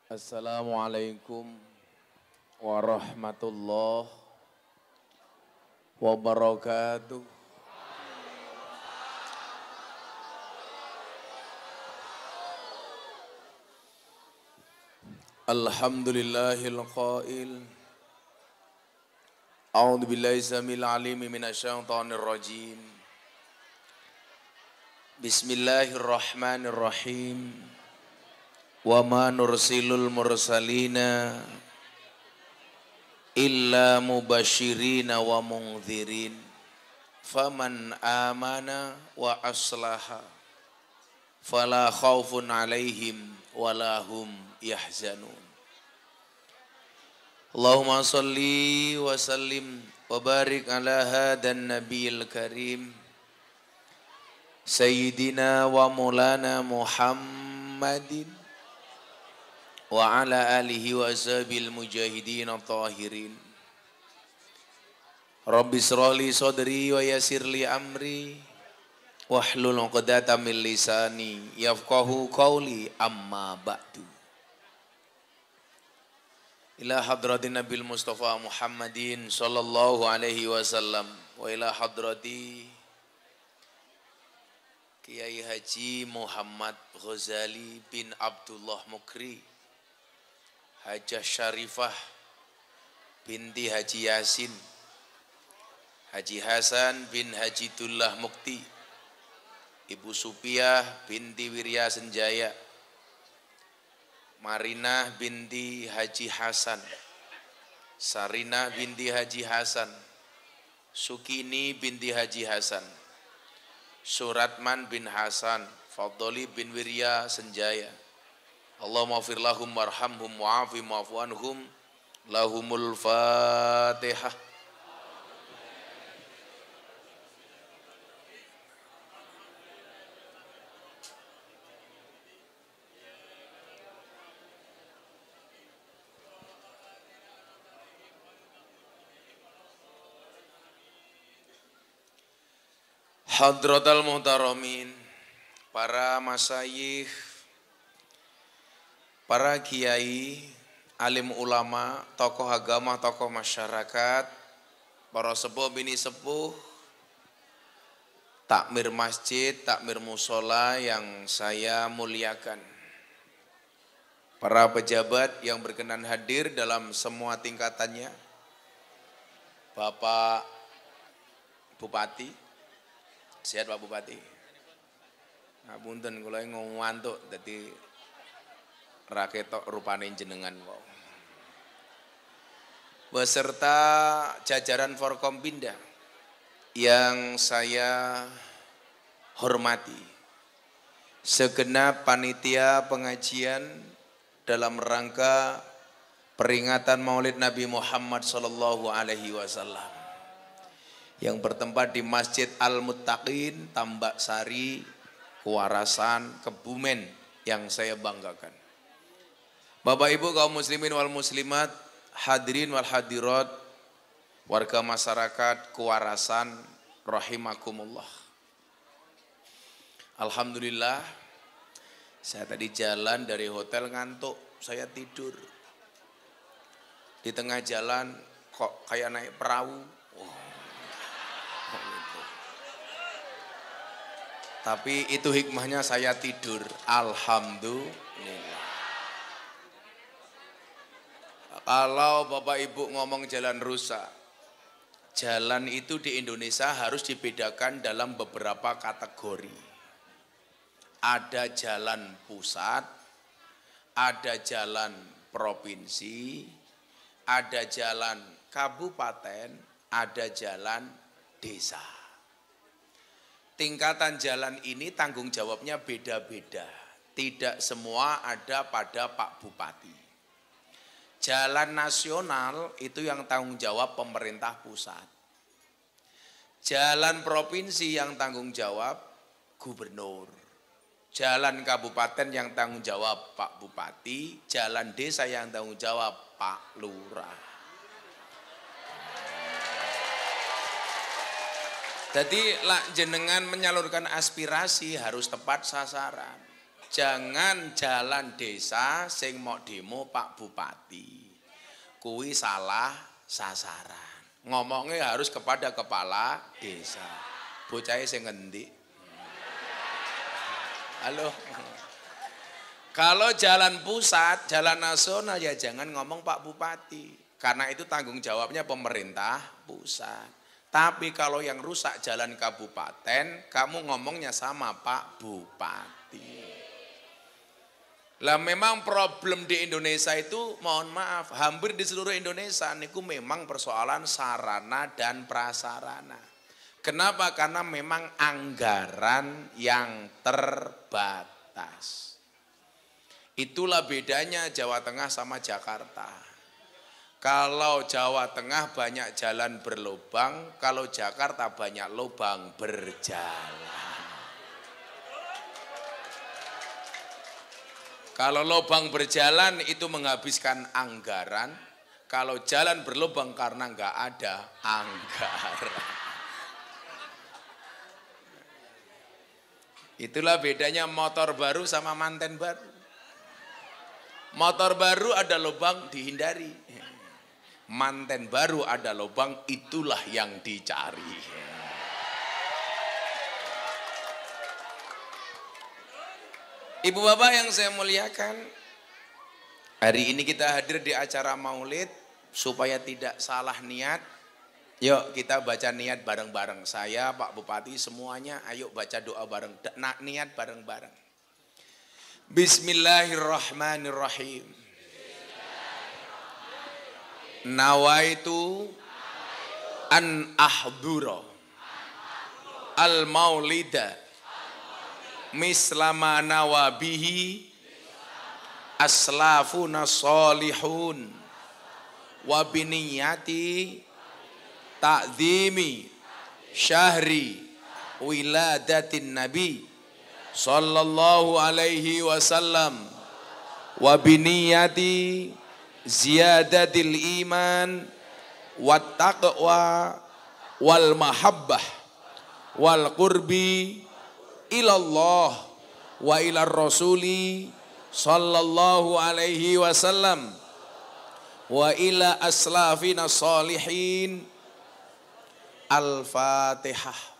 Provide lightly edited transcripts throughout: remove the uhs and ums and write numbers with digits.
Assalamualaikum warahmatullahi wabarakatuh. Alhamdulillahil qail. A'udzu billahi samil alim minasyaitonir rajim. Bismillahirrahmanirrahim. Wa ma nursilul mursalina illa mubashirina wa mungdzirin. Faman amana wa aslaha fala khaufun alaihim wala hum yahzanun. Allahumma salli wa sallim wa barik ala hadan nabiyil karim Sayyidina wa maulana Muhammadin wa ala alihi wa ashabil mujahidin tahirin. Rabbi shrah li sadri wa yassir li amri wahlul 'uqdatam min lisani yafqahu qawli amma ba'du. Ila hadratin Nabil Mustafa Muhammadin sallallahu alaihi wasallam wa ila hadrati Kiai Haji Muhammad Ghazali bin Abdullah Mukri, Hajah Syarifah binti Haji Yasin, Haji Hasan bin Haji Dullah Mukti, Ibu Supiah binti Wirya Senjaya, Marinah binti Haji Hasan, Sarinah binti Haji Hasan, Sukini binti Haji Hasan, Suratman bin Hasan, Fadli bin Wirya Senjaya. Allahumma fir lahum warhamhum wa'afi wa'fu anhum. Lahumul Fatihah. Hadratal muhtaramin, para masyayikh, para kiai, alim ulama, tokoh agama, tokoh masyarakat, para sepuh bini sepuh, takmir masjid, takmir musola yang saya muliakan, para pejabat yang berkenan hadir dalam semua tingkatannya, Bapak Bupati, sehat Pak Bupati. Ngapunten kula ngantuk dadi raketok rupane jenengan kok. Beserta jajaran Forkompinda yang saya hormati. Segenap panitia pengajian dalam rangka peringatan Maulid Nabi Muhammad sallallahu alaihi wasallam yang bertempat di Masjid Al-Muttaqin, Tambak Sari, Kuarasan, Kebumen yang saya banggakan. Bapak Ibu kaum muslimin wal muslimat, hadirin wal hadirat, warga masyarakat Kuarasan, rahimakumullah. Alhamdulillah, saya tadi jalan dari hotel ngantuk, saya tidur. Di tengah jalan kok kayak naik perahu. Tapi itu hikmahnya saya tidur. Alhamdulillah. Kalau Bapak Ibu ngomong jalan rusak, jalan itu di Indonesia harus dibedakan dalam beberapa kategori. Ada jalan pusat, ada jalan provinsi, ada jalan kabupaten, ada jalan desa. Tingkatan jalan ini tanggung jawabnya beda-beda. Tidak semua ada pada Pak Bupati. Jalan nasional itu yang tanggung jawab pemerintah pusat. Jalan provinsi yang tanggung jawab gubernur. Jalan kabupaten yang tanggung jawab Pak Bupati. Jalan desa yang tanggung jawab Pak Lurah. Jadi jenengan menyalurkan aspirasi harus tepat sasaran. Jangan jalan desa sing mau demo Pak Bupati. Kuwi salah sasaran. Ngomongnya harus kepada kepala desa. Bocahnya sing ngendi? Halo. Kalau jalan pusat, jalan nasional ya jangan ngomong Pak Bupati. Karena itu tanggung jawabnya pemerintah pusat. Tapi kalau yang rusak jalan kabupaten, kamu ngomongnya sama Pak Bupati. Lah memang problem di Indonesia itu mohon maaf, hampir di seluruh Indonesia niku memang persoalan sarana dan prasarana. Kenapa? Karena memang anggaran yang terbatas. Itulah bedanya Jawa Tengah sama Jakarta. Kalau Jawa Tengah banyak jalan berlubang, kalau Jakarta banyak lubang berjalan. Kalau lubang berjalan itu menghabiskan anggaran, kalau jalan berlubang karena nggak ada anggaran. Itulah bedanya motor baru sama manten baru. Motor baru ada lubang dihindari. Manten baru ada lubang, itulah yang dicari. Ibu bapak yang saya muliakan, hari ini kita hadir di acara maulid supaya tidak salah niat. Yuk kita baca niat bareng-bareng. Saya, Pak Bupati, semuanya ayo baca doa bareng. Niat bareng-bareng. Bismillahirrahmanirrahim. Nawaitu an ahdura al maulida mislama nawabihi aslafuna solihun wa biniyati ta'zimi syahri wiladatin nabi sallallahu alaihi wasallam wa biniyati ziyadatil iman wat taqwa wal mahabbah wal qurbi ilallah wa ilar rasuli sallallahu alaihi wasallam wa ila aslafina salihin. Al-Fatihah.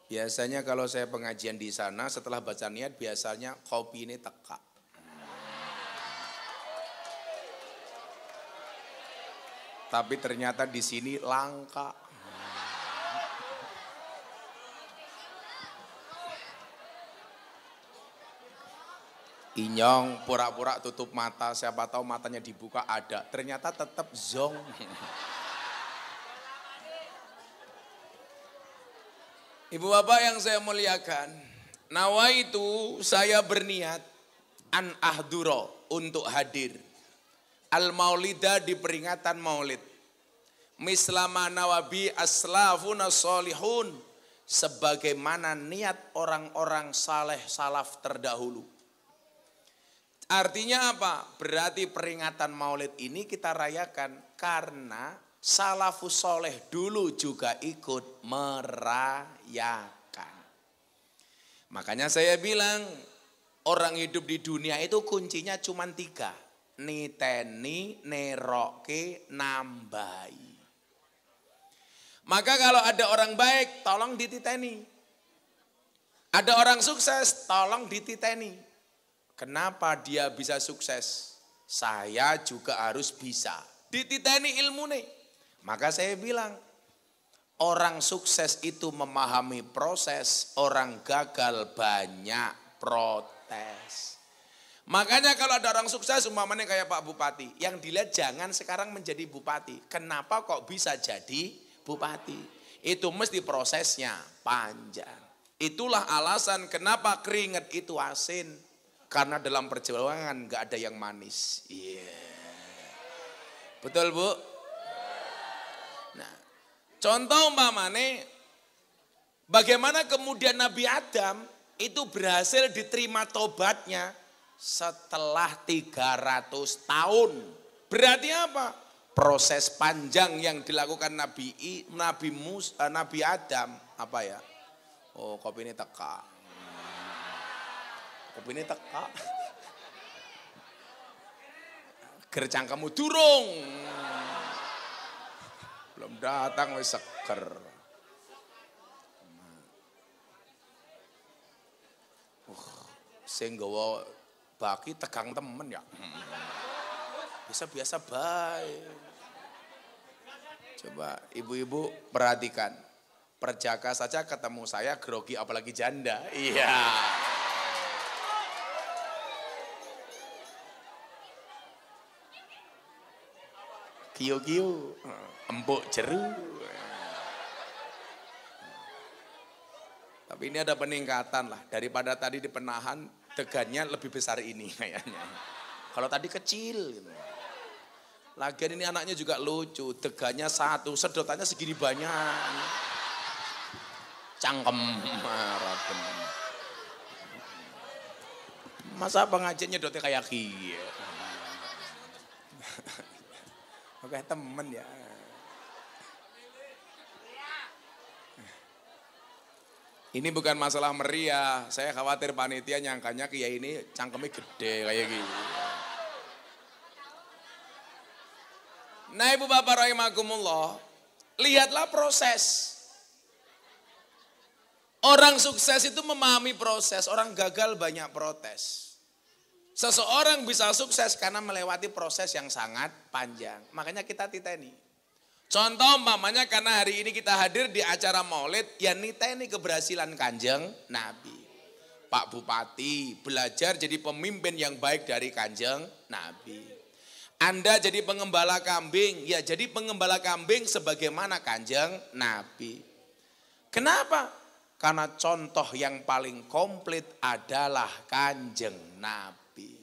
Biasanya kalau saya pengajian di sana setelah baca niat biasanya kopi ini teka. Tapi ternyata di sini langka. Inyong pura-pura tutup mata, siapa tahu matanya dibuka ada, ternyata tetap zong. Ibu bapak yang saya muliakan, nawaitu saya berniat an ahduro untuk hadir al maulida di peringatan maulid mislama nawabi aslafuna solihun sebagaimana niat orang-orang saleh salaf terdahulu. Artinya apa? Berarti peringatan maulid ini kita rayakan karena salafus soleh dulu juga ikut merayakan. Makanya saya bilang orang hidup di dunia itu kuncinya cuma 3. Niteni, neroke, nambahi. Maka kalau ada orang baik tolong dititeni. Ada orang sukses tolong dititeni. Kenapa dia bisa sukses? Saya juga harus bisa. Dititeni ilmu nih. Maka saya bilang, orang sukses itu memahami proses, orang gagal banyak protes. Makanya kalau ada orang sukses, umpamanya kayak Pak Bupati, yang dilihat jangan sekarang menjadi bupati. Kenapa kok bisa jadi bupati? Itu mesti prosesnya panjang. Itulah alasan kenapa keringat itu asin. Karena dalam perjuangan gak ada yang manis. Iya. Betul Bu? Nah, contoh umpamanya bagaimana kemudian Nabi Adam itu berhasil diterima tobatnya setelah 300 tahun. Berarti apa? Proses panjang yang dilakukan Nabi Adam apa ya? Oh, kopi ini teka. Kopi ini teka. Gercang kamu durung. Belum datang wis seger. Sing nggawa baki tegang temen ya. Biasa-biasa baik. Coba ibu-ibu perhatikan. Perjaka saja ketemu saya grogi apalagi janda. Iya. Kiu-kiu, empuk jeru. Tapi ini ada peningkatan lah. Daripada tadi di penahan, degannya lebih besar ini kayaknya. Kalau tadi kecil. Gitu. Lagian ini anaknya juga lucu. Degannya satu, sedotannya segini banyak. Cangkem. Masa pengajiannya dotnya kayak kia. Oke temen ya. Ini bukan masalah meriah, saya khawatir panitia nyangkanya kiai ini cangkemnya gede kayak gitu. Nah ibu bapak rahimakumullah, lihatlah proses. Orang sukses itu memahami proses, orang gagal banyak protes. Seseorang bisa sukses karena melewati proses yang sangat panjang. Makanya kita titeni. Contoh umpamanya karena hari ini kita hadir di acara maulid, ya niteni keberhasilan Kanjeng Nabi. Pak Bupati belajar jadi pemimpin yang baik dari Kanjeng Nabi. Anda jadi pengembala kambing, ya jadi pengembala kambing sebagaimana Kanjeng Nabi. Kenapa? Karena contoh yang paling komplit adalah Kanjeng Nabi.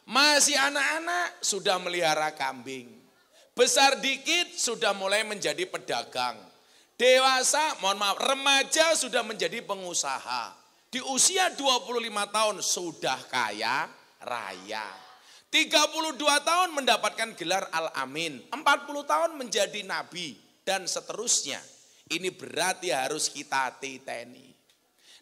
Masih anak-anak sudah melihara kambing. Besar dikit sudah mulai menjadi pedagang. Dewasa, mohon maaf, remaja sudah menjadi pengusaha. Di usia 25 tahun sudah kaya raya. 32 tahun mendapatkan gelar Al-Amin. 40 tahun menjadi nabi dan seterusnya. Ini berarti harus kita titeni.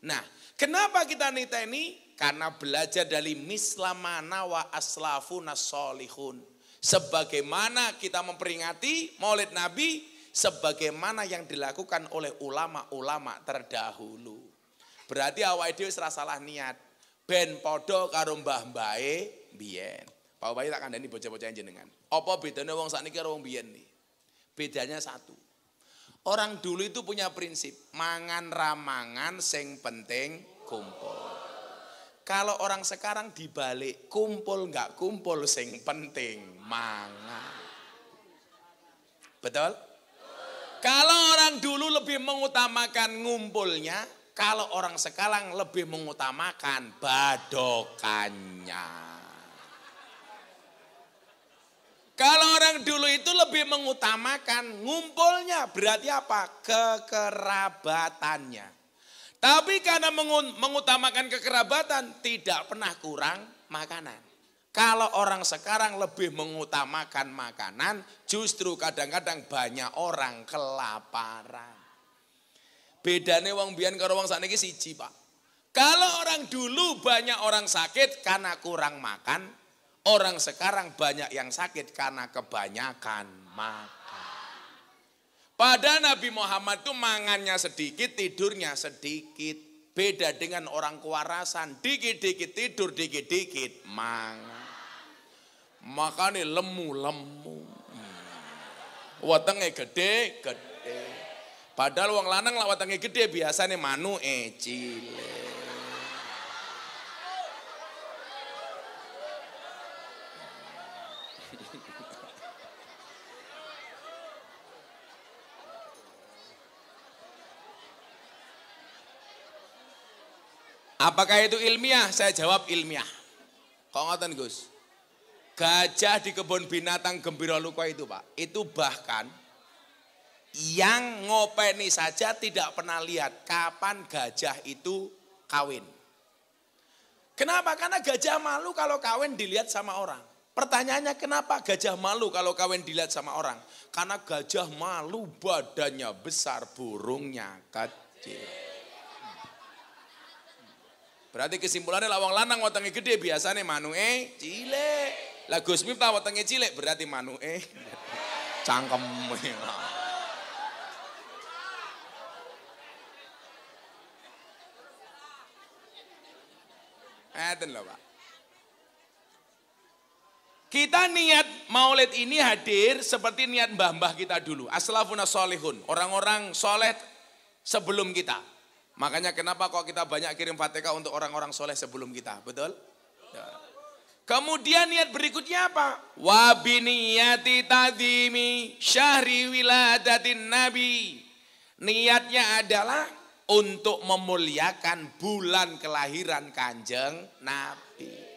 Nah, kenapa kita niteni? Karena belajar dari mislamana wa aslafuna sholihun. Sebagaimana kita memperingati Maulid Nabi, sebagaimana yang dilakukan oleh ulama-ulama terdahulu. Berarti awake dhewe ora salah niat. Ben padha karo mbah-mbahe biyen. Pak Bayi tak kandhani bocah-bocah jenengan. Apa bedanya wong sakniki karo wong biyen nih? Bedanya satu. Orang dulu itu punya prinsip, mangan ramangan sing penting kumpul. Kalau orang sekarang dibalik, kumpul nggak kumpul sing penting mangan. Betul? Kalau orang dulu lebih mengutamakan ngumpulnya, kalau orang sekarang lebih mengutamakan badokannya. Kalau orang dulu itu lebih mengutamakan ngumpulnya, berarti apa? Kekerabatannya. Tapi karena mengutamakan kekerabatan, tidak pernah kurang makanan. Kalau orang sekarang lebih mengutamakan makanan, justru kadang-kadang banyak orang kelaparan. Bedanya wong biyen karo wong sakniki siji, Pak. Kalau orang dulu banyak orang sakit karena kurang makan, orang sekarang banyak yang sakit karena kebanyakan makan. Pada Nabi Muhammad itu mangannya sedikit, tidurnya sedikit. Beda dengan orang kewarasan, dikit-dikit tidur, dikit-dikit mangan. Makanya lemu-lemu. Wetenge gede. Padahal wong lanang lah wetenge gede biasanya manu cilik. Apakah itu ilmiah? Saya jawab ilmiah. Kok ngoten Gus? Gajah di kebun binatang Gembira Luko itu Pak, itu bahkan yang ngopeni saja tidak pernah lihat kapan gajah itu kawin. Kenapa? Karena gajah malu kalau kawin dilihat sama orang. Pertanyaannya kenapa gajah malu kalau kawin dilihat sama orang? Karena gajah malu badannya besar, burungnya kecil. Berarti kesimpulannya lawang lanang wetenge gede biasanya manuke cilik. Lah Gus Miftah wetenge cilik berarti manuke cangkem. Ngeten lho, Pak. Kita niat maulid ini hadir seperti niat mbah-mbah kita dulu. Aslafuna sholihun, orang-orang soleh sebelum kita. Makanya kenapa kok kita banyak kirim Fatihah untuk orang-orang soleh sebelum kita, betul? Ya. Kemudian niat berikutnya apa? Wa biniyati tadzimi syahri wiladatin nabi. Niatnya adalah untuk memuliakan bulan kelahiran Kanjeng Nabi.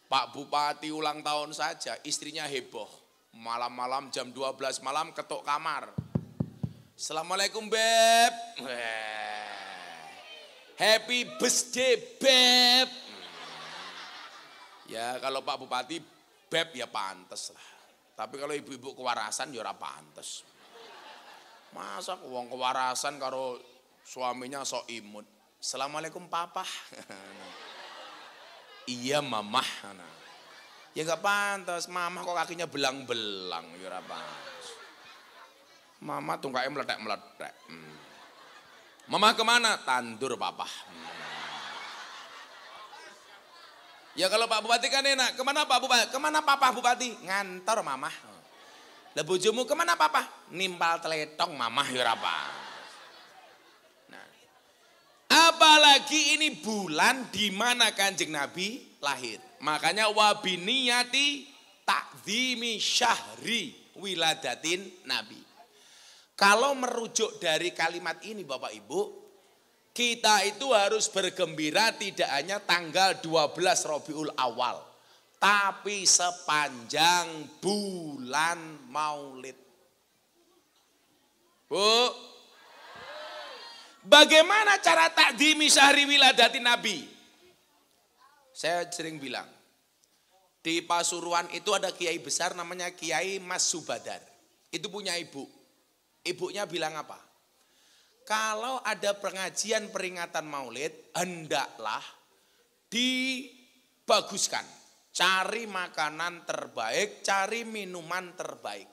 Pak Bupati ulang tahun saja, istrinya heboh. Malam-malam jam 12 malam ketuk kamar. Assalamualaikum Beb. Happy birthday Beb. Ya kalau Pak Bupati Beb ya pantes lah. Tapi kalau ibu-ibu kewarasan ya ora pantes. Masa wong kewarasan karo suaminya sok imut. Assalamualaikum Papa. Iya mamah. Ya gak pantas, mamah kok kakinya belang-belang. Ya ora pantas. Mama tungkaknya meledak-meledak. Mama kemana? Tandur Papa. Ya kalau Pak Bupati kan enak. Kemana Pak Bupati? Kemana Papa Bupati? Ngantor Mama. Lah bojomu kemana Papa? Nimpal teletong Mama. Ya ora pantas. Apalagi ini bulan di mana Kanjeng Nabi lahir. Makanya wabiniyati takzimi syahri wiladatin Nabi. Kalau merujuk dari kalimat ini Bapak Ibu, kita itu harus bergembira tidak hanya tanggal 12 Rabiul Awal, tapi sepanjang bulan Maulid. Bu, bagaimana cara takdimi syahri wiladati Nabi? Saya sering bilang, di Pasuruan itu ada kiai besar namanya Kiai Mas Subadar. Itu punya ibu. Ibunya bilang apa? Kalau ada pengajian peringatan Maulid, hendaklah dibaguskan. Cari makanan terbaik, cari minuman terbaik.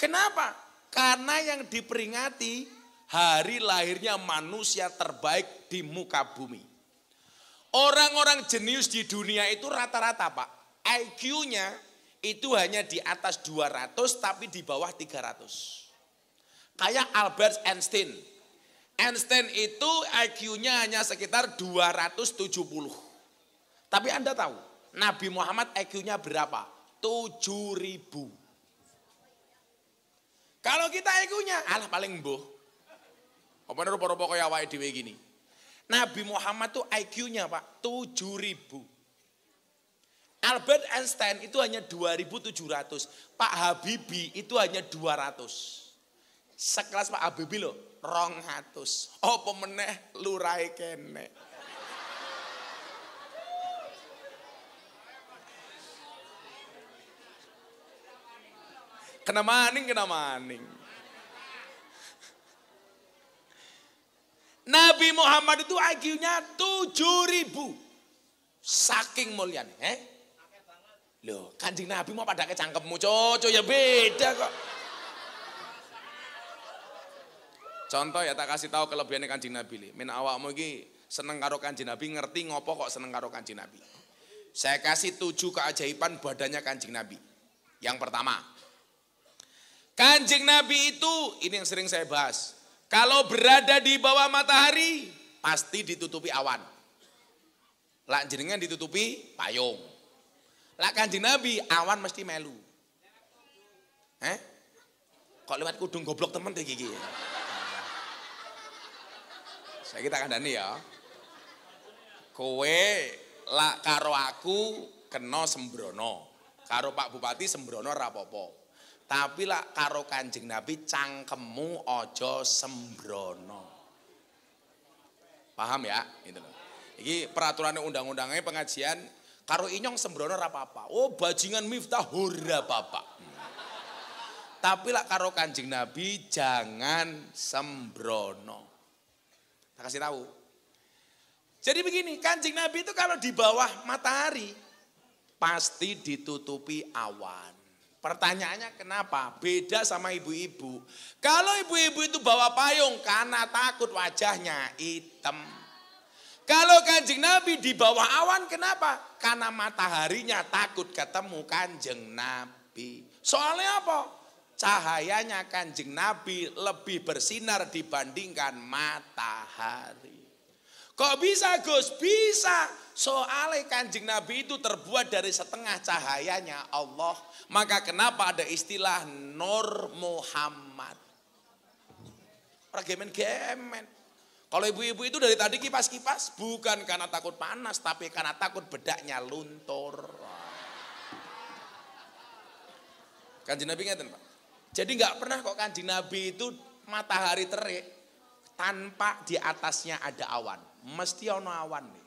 Kenapa? Karena yang diperingati hari lahirnya manusia terbaik di muka bumi. Orang-orang jenius di dunia itu rata-rata Pak, IQ-nya itu hanya di atas 200 tapi di bawah 300. Kayak Albert Einstein. Einstein itu IQ-nya hanya sekitar 270. Tapi Anda tahu, Nabi Muhammad IQ-nya berapa? 7.000. Kalau kita IQ-nya, alah paling mbuh. Apa nih rupa-rupa kayak awake dhewe gini. Nabi Muhammad tuh IQ-nya Pak 7.000. Albert Einstein itu hanya 2.700. Pak Habibie itu hanya 200. Sekelas Pak Habibie loh 200. Apa meneh lurahe kene. Kena maning. Nabi Muhammad itu IQ-nya 7.000. Saking mulianya. Loh, Kanjeng Nabi mau pada kecangkemmu, coco ya beda kok. Contoh ya tak kasih tahu kelebihannya Kanjeng Nabi. Min awakmu iki seneng karo Kanjeng Nabi, ngerti ngopo kok seneng karo Kanjeng Nabi. Saya kasih 7 keajaiban badannya Kanjeng Nabi. Yang pertama, Kanjeng Nabi itu, ini yang sering saya bahas. Kalau berada di bawah matahari, pasti ditutupi awan. Lak jenengan ditutupi payung. Lak Kanjeng Nabi, awan mesti melu. Kok lewat kudung goblok temen tuh gigi. Saya kita kandani ya. Kowe lak karo aku kena sembrono. Karo Pak Bupati sembrono rapopo. Tapi lah karo Kanjeng Nabi cangkemmu ojo sembrono. Paham ya? Gitu loh. Iki peraturan undang-undangnya pengajian karo inyong sembrono ora apa-apa. Oh, bajingan Miftah ora apa-apa. Tapi lah karo Kanjeng Nabi jangan sembrono. Tak kasih tahu. Jadi begini, Kanjeng Nabi itu kalau di bawah matahari pasti ditutupi awan. Pertanyaannya kenapa? Beda sama ibu-ibu. Kalau ibu-ibu itu bawa payung karena takut wajahnya hitam. Kalau Kanjeng Nabi di bawah awan kenapa? Karena mataharinya takut ketemu Kanjeng Nabi. Soalnya apa? Cahayanya Kanjeng Nabi lebih bersinar dibandingkan matahari. Kok bisa Gus? Bisa. Soalnya Kanjeng Nabi itu terbuat dari setengah cahayanya Allah. Maka kenapa ada istilah Nur Muhammad? Orang gemen-gemen. Kalau ibu-ibu itu dari tadi kipas-kipas. Bukan karena takut panas. Tapi karena takut bedaknya luntur. Kanjeng Nabi ngeten Pak. Jadi nggak pernah kok Kanjeng Nabi itu matahari terik. Tanpa di atasnya ada awan. Mesti ono awan nih.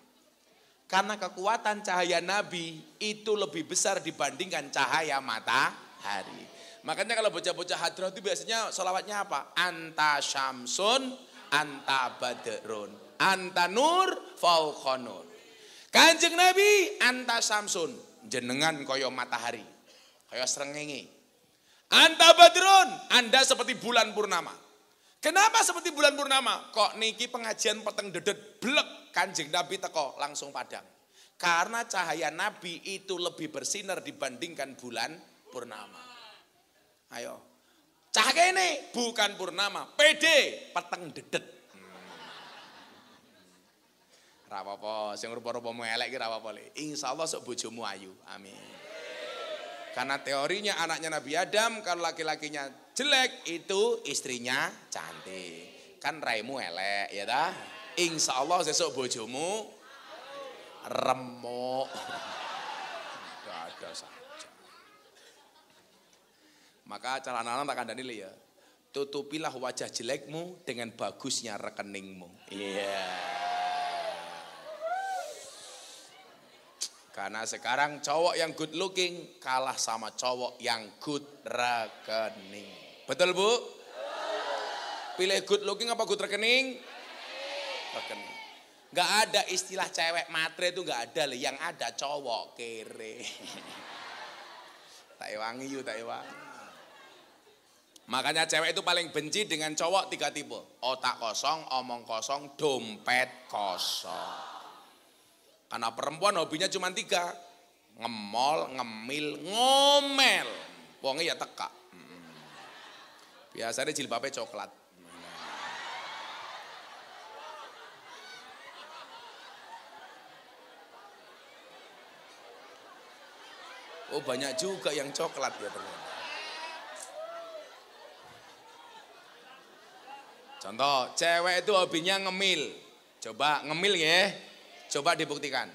Karena kekuatan cahaya Nabi itu lebih besar dibandingkan cahaya matahari. Makanya kalau bocah-bocah hadrah itu biasanya sholawatnya apa? Anta syamsun, anta badrun, anta nur, fauqa nur. Kanjeng Nabi, anta syamsun, jenengan koyo matahari, koyo srengenge. Anta badrun, Anda seperti bulan purnama. Kenapa seperti bulan purnama? Kok niki pengajian peteng dedet blek Kanjeng Nabi teko langsung padang. Karena cahaya Nabi itu lebih bersinar dibandingkan bulan purnama. Ayo. Cahaya ini bukan purnama, pede peteng dedet. Ra apa-apa, sing rupa-rupamu elek ki ra apa-apa le. Insyaallah sok bojomu ayu. Amin. Karena teorinya anaknya Nabi Adam kalau laki-lakinya jelek itu istrinya cantik. Kan raimu elek ya dah. Insya Allah sesuk bojomu remuk. Gak ada saja. Maka calon-calon tak kandani ya. Tutupilah wajah jelekmu dengan bagusnya rekeningmu. Iya. Karena sekarang cowok yang good looking kalah sama cowok yang good rekening. Betul Bu? Pilih good looking apa good rekening? Rekening. Gak ada istilah cewek matre itu gak ada. Yang ada cowok kere. Tak ewangi yuk, tak ewangi. Makanya cewek itu paling benci dengan cowok 3 tipe. Otak kosong, omong kosong, dompet kosong. Karena perempuan hobinya cuma 3. Ngemol, ngemil, ngomel. Wongnya ya teka. Biasanya jilbabnya coklat. Oh banyak juga yang coklat ya ternyata. Contoh, cewek itu hobinya ngemil. Coba ngemil ya. Coba dibuktikan.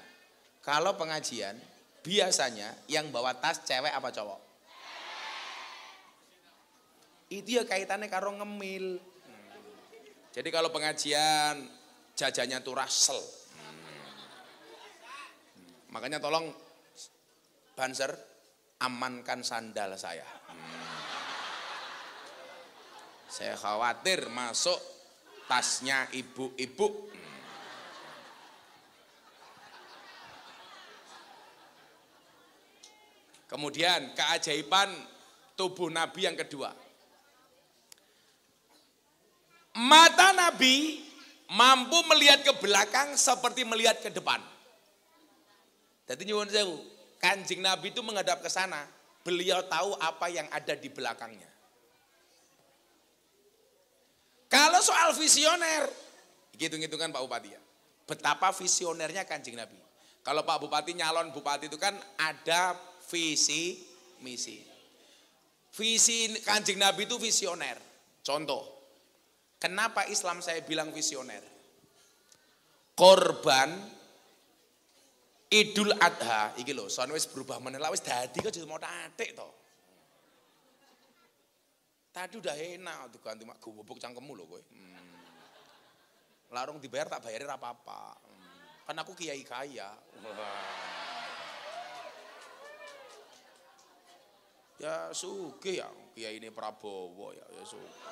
Kalau pengajian, biasanya yang bawa tas cewek apa cowok? Itu ya kaitannya karo ngemil. Jadi kalau pengajian, jajannya tuh rasel. Makanya tolong, Banser, amankan sandal saya. Saya khawatir masuk tasnya ibu-ibu. Kemudian keajaiban tubuh Nabi yang kedua. Mata Nabi mampu melihat ke belakang seperti melihat ke depan. Jadi nyuwun sewu, Kanjeng Nabi itu menghadap ke sana, beliau tahu apa yang ada di belakangnya. Kalau soal visioner, hitung-hitungan Pak Bupati ya. Betapa visionernya Kanjeng Nabi. Kalau Pak Bupati nyalon bupati itu kan ada visi misi. Visi Kanjeng Nabi itu visioner. Contoh, kenapa Islam saya bilang visioner? Korban Idul Adha iki lho, soalnya wis berubah menela wis dadi kok jadi mau tatik to. Tadi udah enak tuh ganti mak gubuk cangkemmu lho kowe. Larung dibayar tak bayarin apa-apa. Kan aku kiai kaya. Ya sugih ya, kiai ini Prabowo ya sugih.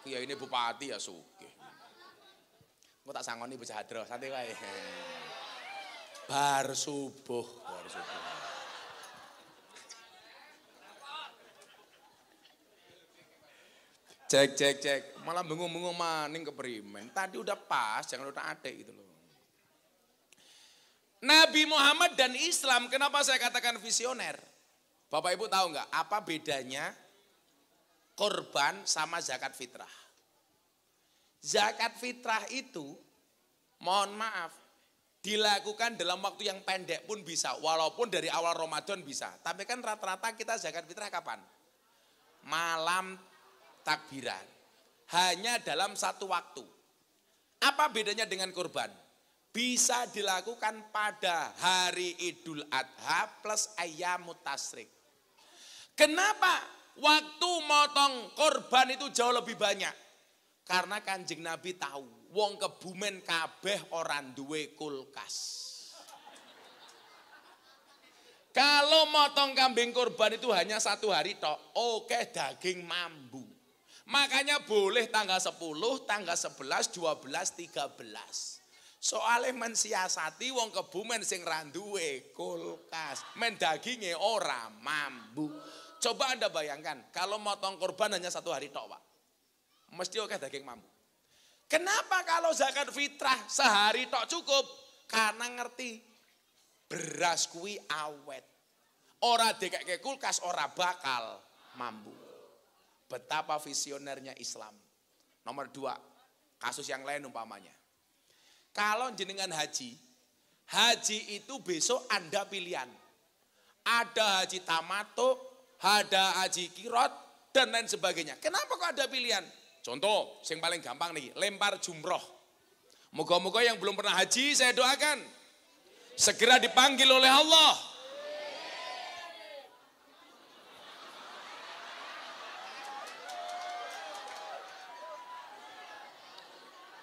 Kiai ini bupati ya sugih. Engko tak sangoni bocah hadroh, santai wae. Bar subuh. Cek. Malah bengong-bengong maning keprimen. Tadi udah pas, jangan udah adek gitu loh. Nabi Muhammad dan Islam, kenapa saya katakan visioner? Bapak Ibu tahu nggak apa bedanya korban sama zakat fitrah? Zakat fitrah itu, mohon maaf, dilakukan dalam waktu yang pendek pun bisa, walaupun dari awal Ramadan bisa. Tapi kan rata-rata kita zakat fitrah kapan? Malam takbiran. Hanya dalam satu waktu. Apa bedanya dengan kurban? Bisa dilakukan pada hari Idul Adha plus Ayyamut Tasyrik. Kenapa waktu motong kurban itu jauh lebih banyak? Karena Kanjeng Nabi tahu, wong Kebumen kabeh orang duwe kulkas. Kalau motong kambing kurban itu hanya satu hari tok, oke daging mambu. Makanya boleh tanggal 10, tanggal 11, 12, 13. Soalnya mensiasati wong Kebumen sing randuwe kulkas. Men daginge ora mambu. Coba Anda bayangkan, kalau motong kurban hanya satu hari tok Pak. Mesti oke daging mambu. Kenapa kalau zakat fitrah sehari tok cukup? Karena ngerti beras kuwi awet. Ora dikeke kulkas ora bakal mambu. Betapa visionernya Islam. Nomor 2, kasus yang lain umpamanya. Kalau jenengan haji itu besok Anda pilihan. Ada haji tamato, ada haji kirot, dan lain sebagainya. Kenapa kok ada pilihan? Contoh, yang paling gampang nih, lempar jumroh. Moga-moga yang belum pernah haji saya doakan segera dipanggil oleh Allah.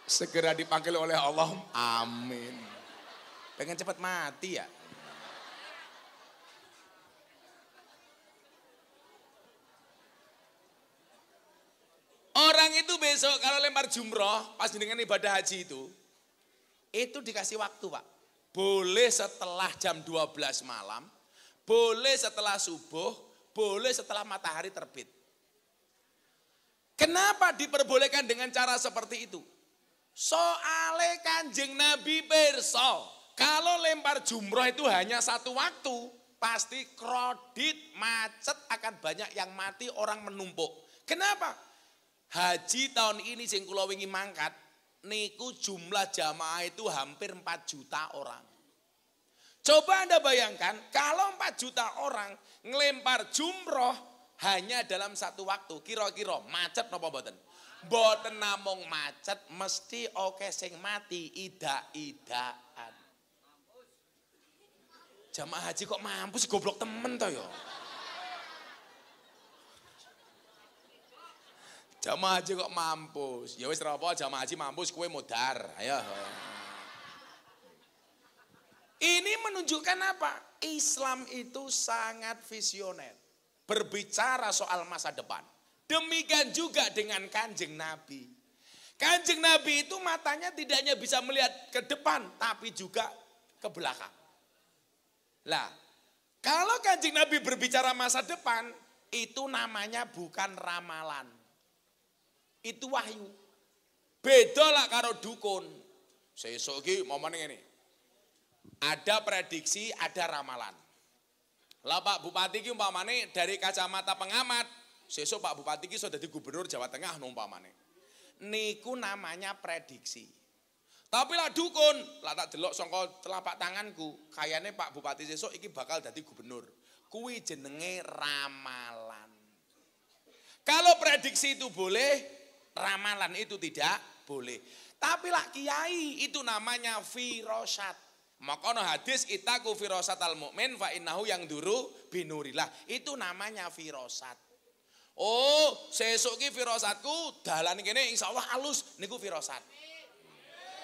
Segera dipanggil oleh Allah, amin. Pengen cepat mati ya. Orang itu besok kalau lempar jumroh, pas dengan ibadah haji itu dikasih waktu Pak. Boleh setelah jam 12 malam, boleh setelah subuh, boleh setelah matahari terbit. Kenapa diperbolehkan dengan cara seperti itu? Soale Kanjeng Nabi pirsa, kalau lempar jumroh itu hanya satu waktu, pasti kredit macet akan banyak yang mati, orang menumpuk. Kenapa? Haji tahun ini sing kula wingi mangkat, niku jumlah jamaah itu hampir 4 juta orang. Coba Anda bayangkan, kalau 4 juta orang ngelempar jumroh hanya dalam satu waktu, kira-kira macet napa mboten? Mboten namung macet, mesti oke sing mati ida-idaan. Jamaah haji kok mampus goblok temen to ya. Jamaah haji kok mampus. Ya wis ora apa jamaah haji mampus kowe modar. Ayo. Ini menunjukkan apa? Islam itu sangat visioner. Berbicara soal masa depan. Demikian juga dengan Kanjeng Nabi. Kanjeng Nabi itu matanya tidak hanya bisa melihat ke depan, tapi juga ke belakang. Lah, kalau Kanjeng Nabi berbicara masa depan, itu namanya bukan ramalan. Itu wahyu. Beda lah karo dukun. Sesuk iki momen ngene. Ada prediksi, ada ramalan. Lah Pak Bupati iki umpamane dari kacamata pengamat, sesuk Pak Bupati iki iso dadi gubernur Jawa Tengah umpamane. Niku namanya prediksi. Tapi lah dukun, lah tak delok saka telapak tanganku, kayane Pak Bupati sesuk iki bakal dadi gubernur. Kuwi jenenge ramalan. Kalau prediksi itu boleh, ramalan itu tidak boleh. Tapi lah kiai itu namanya firasat. Makanya hadis itaku firasat al mu'min fa innahu yang duru binurillah. Itu namanya firasat. Oh, sesuk ki firasatku dalane kene insyaallah halus niku firasat.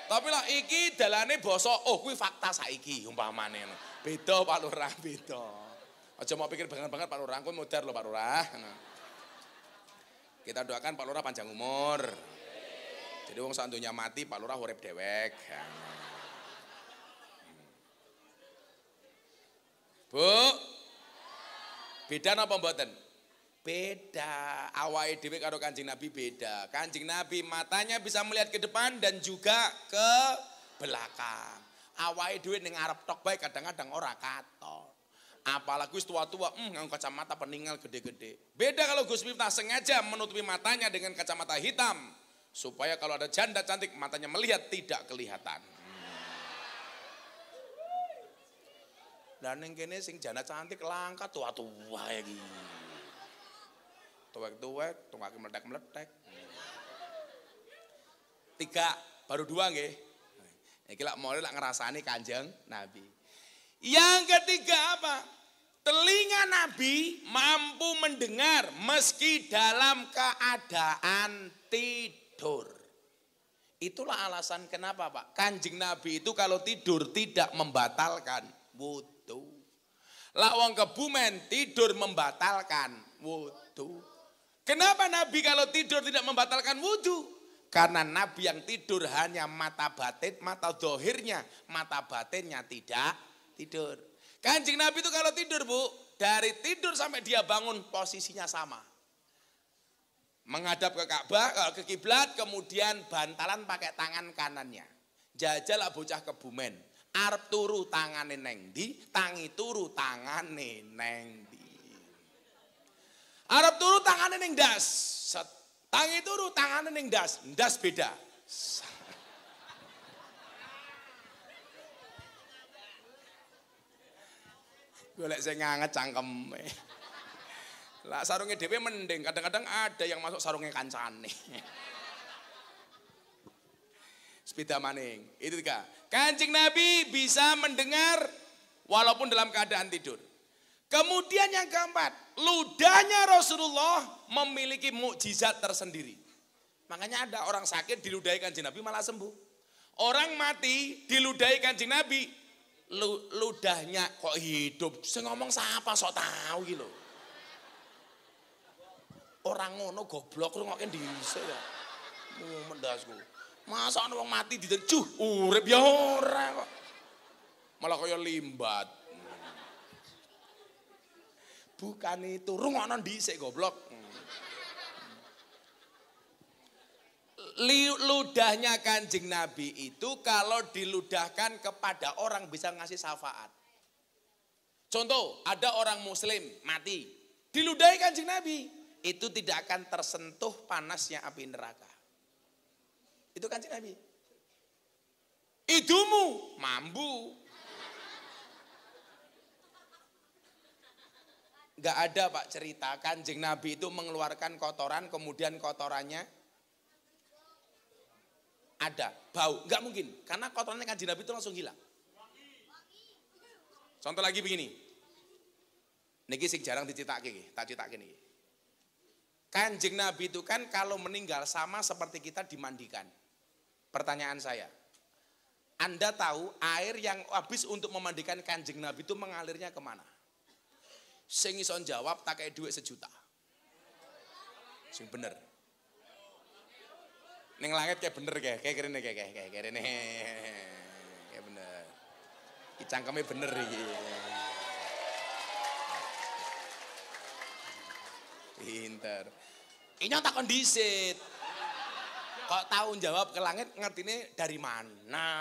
Tapi lah iki dalane basa, oh kuwi fakta saiki umpamane. Beda Pak Lurah, beda. Aja mau pikir banget Pak Lurah, kuwi modar lho Pak Lurah. Kita doakan Pak Lurah panjang umur. Jadi wong sak donya mati Pak Lurah urip dewek. Bu, beda napa mboten? Beda. Awake dhewe karo Kanjeng Nabi beda. Kanjeng Nabi matanya bisa melihat ke depan dan juga ke belakang. Awake dhewe ning ngarep tok bae kadang-kadang ora katon. Apalagi wis tua-tua, nganggo kacamata peninggal gede-gede. Beda kalau Gus Miftah sengaja menutupi matanya dengan kacamata hitam. Supaya kalau ada janda cantik matanya melihat tidak kelihatan. Dan yang kene sing janda cantik langka tua-tua iki. Tuwek-tuwek, tungake meletek-meletek. 3, baru 2 nggih. Iki lak mulai lak ngrasani Kanjeng Nabi. Yang ketiga apa? Telinga Nabi mampu mendengar meski dalam keadaan tidur. Itulah alasan kenapa Pak, Kanjeng Nabi itu kalau tidur tidak membatalkan wudu. Lawang Kebumen tidur membatalkan wudu. Kenapa Nabi kalau tidur tidak membatalkan wudu? Karena Nabi yang tidur hanya mata batin, mata dohirnya, mata batinnya tidak tidur. Kanjeng Nabi itu kalau tidur Bu, dari tidur sampai dia bangun posisinya sama. Menghadap ke Ka'bah, ke kiblat, kemudian bantalan pakai tangan kanannya. Jajal bocah Kebumen. Arep turu tangane neng ndi, tangi turu tangane neng ndi. Arep turu tangane ning ndas. Tangi turu tangane ning ndas. Ndas beda. Golek sing nganget cangkeme. Lah sarunge dhewe mending, kadang-kadang ada yang masuk sarunge kancane. Sepeda maning. Itu 3. Kanjeng Nabi bisa mendengar walaupun dalam keadaan tidur. Kemudian yang keempat, ludahnya Rasulullah memiliki mukjizat tersendiri. Makanya ada orang sakit diludahi Kanjeng Nabi malah sembuh. Orang mati diludahi Kanjeng Nabi, ludahnya kok hidup. Saya ngomong siapa sok tahu gitu. Orang ngono goblok rungokke dhisik ya. Mendasku. Masa ana wong mati didejuh, urip ya ora kok. Malah kaya limbat. Bukan itu, rungokno dhisik goblok. Ludahnya Kanjeng Nabi itu kalau diludahkan kepada orang bisa ngasih syafaat. Contoh, ada orang muslim mati, diludahi Kanjeng Nabi, itu tidak akan tersentuh panasnya api neraka. Itu Kanjeng Nabi. Idumu mambu. Gak ada Pak cerita Kanjeng Nabi itu mengeluarkan kotoran kemudian kotorannya ada bau, nggak mungkin karena kotorannya Kanjeng Nabi itu langsung hilang. Contoh lagi begini, niki sing jarang dicitake, tak citake niki. Kanjeng Nabi itu kan kalau meninggal sama seperti kita dimandikan. Pertanyaan saya, Anda tahu air yang habis untuk memandikan Kanjeng Nabi itu mengalirnya kemana? Sing iso jawab tak kayak duit 1 juta. Sing bener. Ning langit kayak bener kayak kene kayak kene. Kayak bener. Ki cangkeme bener iki. Pinter. Ini takon disit. Kok tahu jawab ke langit ngertine dari mana?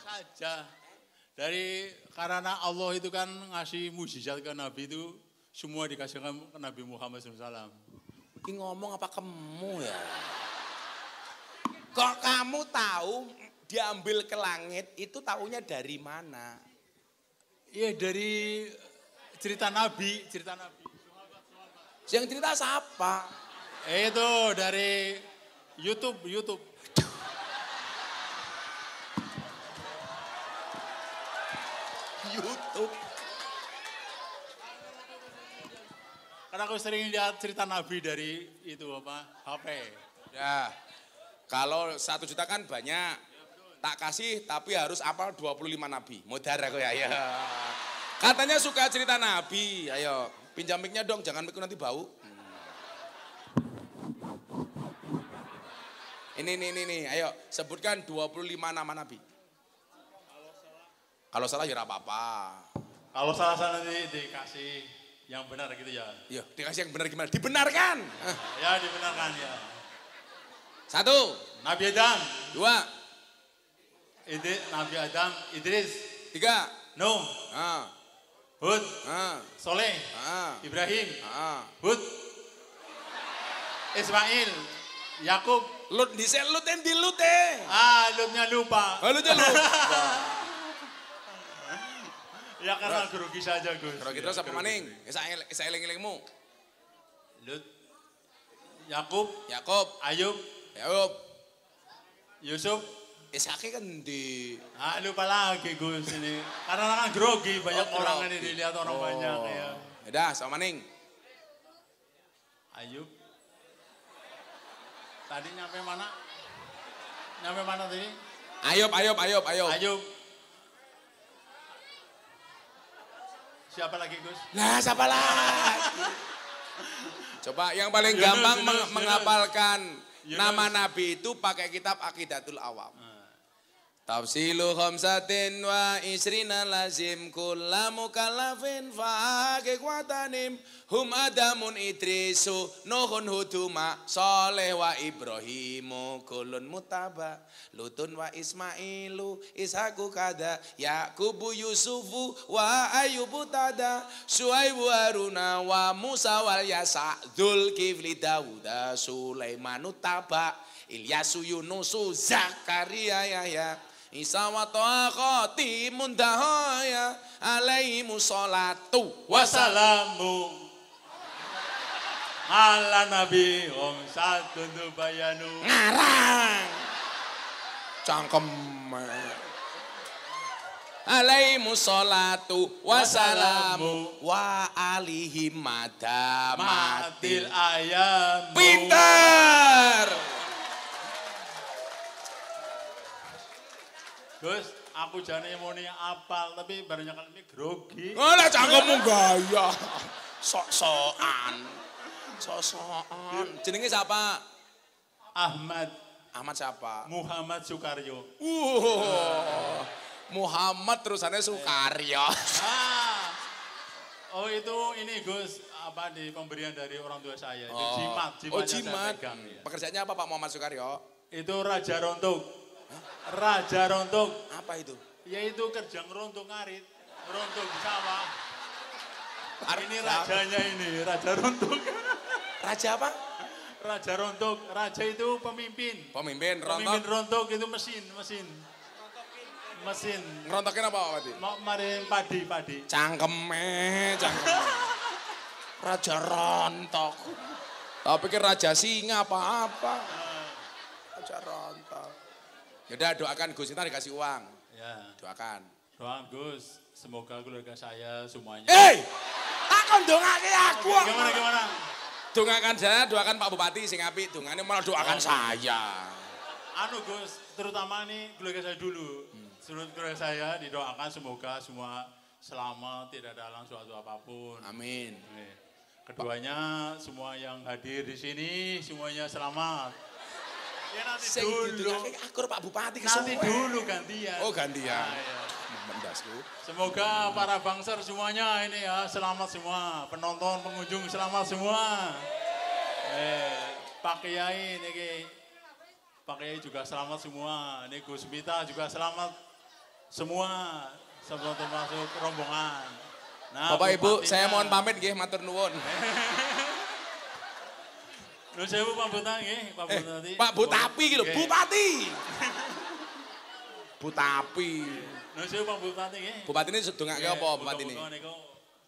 Saja. Karena Allah itu kan ngasih mujizat ke Nabi itu semua dikasihkan ke Nabi Muhammad SAW. Ini ngomong apa kamu ya? Kok kamu tahu diambil ke langit itu tahunya dari mana? Iya dari cerita Nabi. Yang cerita siapa? Itu dari YouTube. YouTube. Karena aku sering lihat cerita Nabi dari itu apa HP. Ya, kalau 1 juta kan banyak. Tak kasih tapi harus apal 25 nabi. Modar aku ya. Ya. Katanya suka cerita nabi. Ayo, pinjam mic-nya dong, jangan mic nanti bau. Ini. Ayo, sebutkan 25 nama nabi. Kalau salah ya apa-apa. Kalau salah nanti dikasih yang benar gitu ya. Yo, dikasih yang benar gimana? Dibenarkan. Ya dibenarkan ya. 1, Nabi Adam, 2, Nabi Adam, Idris, 3, Nuh, ah, Hud, ah, Soleh, ah, Ibrahim, ah. Hud, Ismail, Yakub. Lut dhisik lut endi lute? Lutnya lupa. Oh, lutnya lupa. Ya karena grogi saja Gus. Grogi terus apa maning? Saya eling-elingmu. Lut, Yakub, Yakub, Ayub, Yusuf. Ishak kan di Lupa lagi Gus ini. Karena kan grogi, banyak orang ini dilihat orang banyak ya. Udah, sama maning. Ayub. Tadi nyampe mana? Nyampe mana tadi? Ayub. Ayub. Siapa lagi Gus? Nah, siapa lagi? Coba yang paling gampang menghafalkan nama nabi itu pakai kitab Aqidatul Awam. Tafsilu khamsatin wa isrina lazim kulla mukallafin fa'ake kuatanim hum adamun idrisu nuhun huduma soleh wa ibrahimu kulun mutaba lutun wa ismailu ishaku kada yakubu yusufu wa ayubu tada suaibu haruna wa musa wal yasa dzulkifli dauda sulaimanu taba Ilyasu yunusu zakaria yahya Isa wa to'a khotimun dahaya alaihimu sholatu Wassalamu ala nabi om satu bayanu ngarang cangkem alaihimu sholatu wassalamu wa alihim madamatil ayam pintar. Gus, aku jane mau nih apal tapi barangnya kali ini grogi. Alah cangkemmu gaya. Sok-sokan. Jenenge siapa? Ahmad. Ahmad siapa? Muhammad Sukaryo. Muhammad terusannya Sukaryo. Oh itu ini Gus, apa di pemberian dari orang tua saya. Itu jimat. Pekerjaannya apa Pak Muhammad Sukaryo? Itu Raja Rontok. Raja Rontok. Apa itu? Yaitu kerja ngerontok ngarit. Ngerontok di sawah. Ini rajanya ini, Raja Rontok. Raja apa? Raja Rontok. Raja itu pemimpin. Pemimpin rontok. Pemimpin rontok itu mesin. Ngerontokin apa Pak? Maring padi. Cangkeme. Raja rontok. Tak pikir Raja Singa apa-apa. Raja rontok. Yaudah doakan Gus, kita dikasih uang. Ya. Doakan. Doakan Gus, semoga keluarga saya semuanya. Takon dongake aku. Gimana? Doakan saya, doakan Pak Bupati sing apik, dongane malah doakan saya. Gus, terutama nih keluarga saya dulu. Seluruh keluarga saya didoakan semoga semua selamat, tidak ada halang suatu apapun. Amin. Keduanya semua yang hadir di sini semuanya selamat. Ya nanti Sing dulu. Akur Pak Bupati Nanti dulu gantian. Oh gantian. Ya. Mendasku. Semoga para bangser semuanya ini ya selamat semua. Penonton, pengunjung selamat semua. Pak Kiai ini, Pak Kiai juga selamat semua. Ini Gus Mita juga selamat semua. Sebelum termasuk rombongan. Nah, Bapak Ibu, Bupatinya, saya mohon pamit nggih, matur nuwun. Nuwun sewu Pak Bupati nggih, Pak Bupati. Pak Butapi gitu, Bupati. Butapi. Nuwun sewu Pak Bupati nggih. Bupati ini sedongake apa Bupati ini?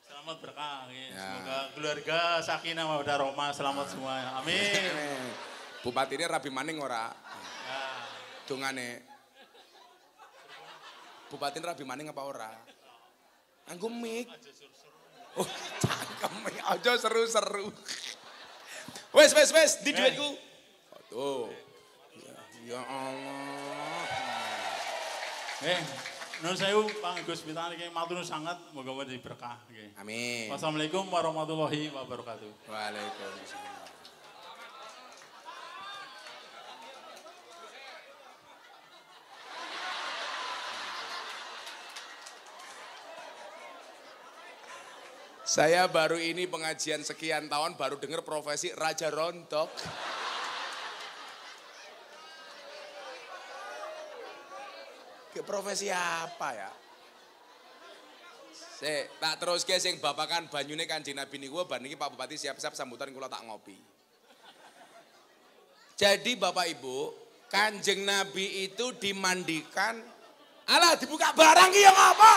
Selamat berkah nggih. Semoga keluarga sakinah mawaddah rahmah selamat semua. Amin. Bupati ini rabi maning ora? Dongane. Bupati ini rabi maning apa ora? Anggo mik. Oh, cangkem aja seru-seru. Wes, di duitku. Tuh. Ya Allah. Nun sewu Pak Gus Pitani niki matur sangat muga-muga jadi berkah nggih. Amin. Wassalamualaikum warahmatullahi wabarakatuh. Waalaikumsalam. Saya baru ini pengajian sekian tahun baru dengar profesi Raja Rontok. Profesi apa ya? Tak terus ke sing babakan banyune Kanjeng Nabi niku bar niki Pak Bupati siap-siap sambutan kula tak ngopi. Jadi Bapak Ibu, Kanjeng Nabi itu dimandikan. Alah dibuka barang ki ya ngapa?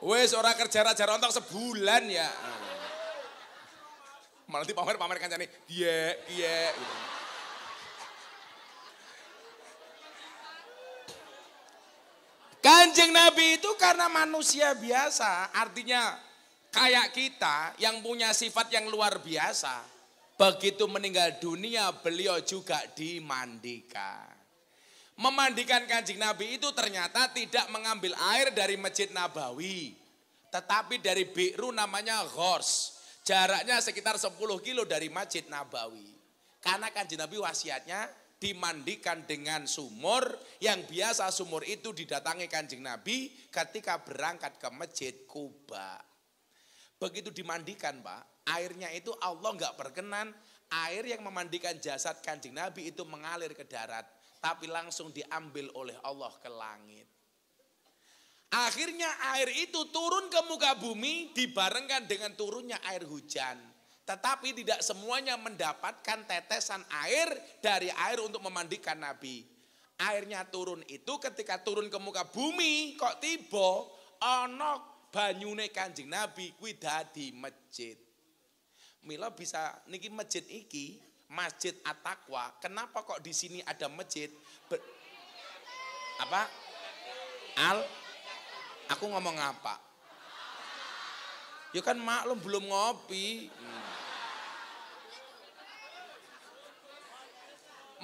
Wes ora kerja Raja Rontok sebulan ya. Malah dipamer kancane, iya. Gitu. Kanjeng Nabi itu karena manusia biasa, artinya kayak kita yang punya sifat yang luar biasa. Begitu meninggal dunia beliau juga dimandikan. Memandikan Kanjeng Nabi itu ternyata tidak mengambil air dari Masjid Nabawi. Tetapi dari bi'ru namanya Ghors. Jaraknya sekitar 10 kilo dari Masjid Nabawi. Karena Kanjeng Nabi wasiatnya dimandikan dengan sumur. Yang biasa sumur itu didatangi Kanjeng Nabi ketika berangkat ke Masjid Kuba. Begitu dimandikan Pak, airnya itu Allah nggak berkenan. Air yang memandikan jasad Kanjeng Nabi itu mengalir ke darat. Tapi langsung diambil oleh Allah ke langit. Akhirnya air itu turun ke muka bumi dibarengkan dengan turunnya air hujan. Tetapi tidak semuanya mendapatkan tetesan air dari air untuk memandikan Nabi. Airnya turun itu ketika turun ke muka bumi kok tiba ana banyune Kanjeng Nabi kuwi dadi masjid. Mila bisa niki masjid iki Masjid At-Taqwa. Kenapa kok di sini ada masjid? Apa? Aku ngomong apa? Ya kan maklum belum ngopi.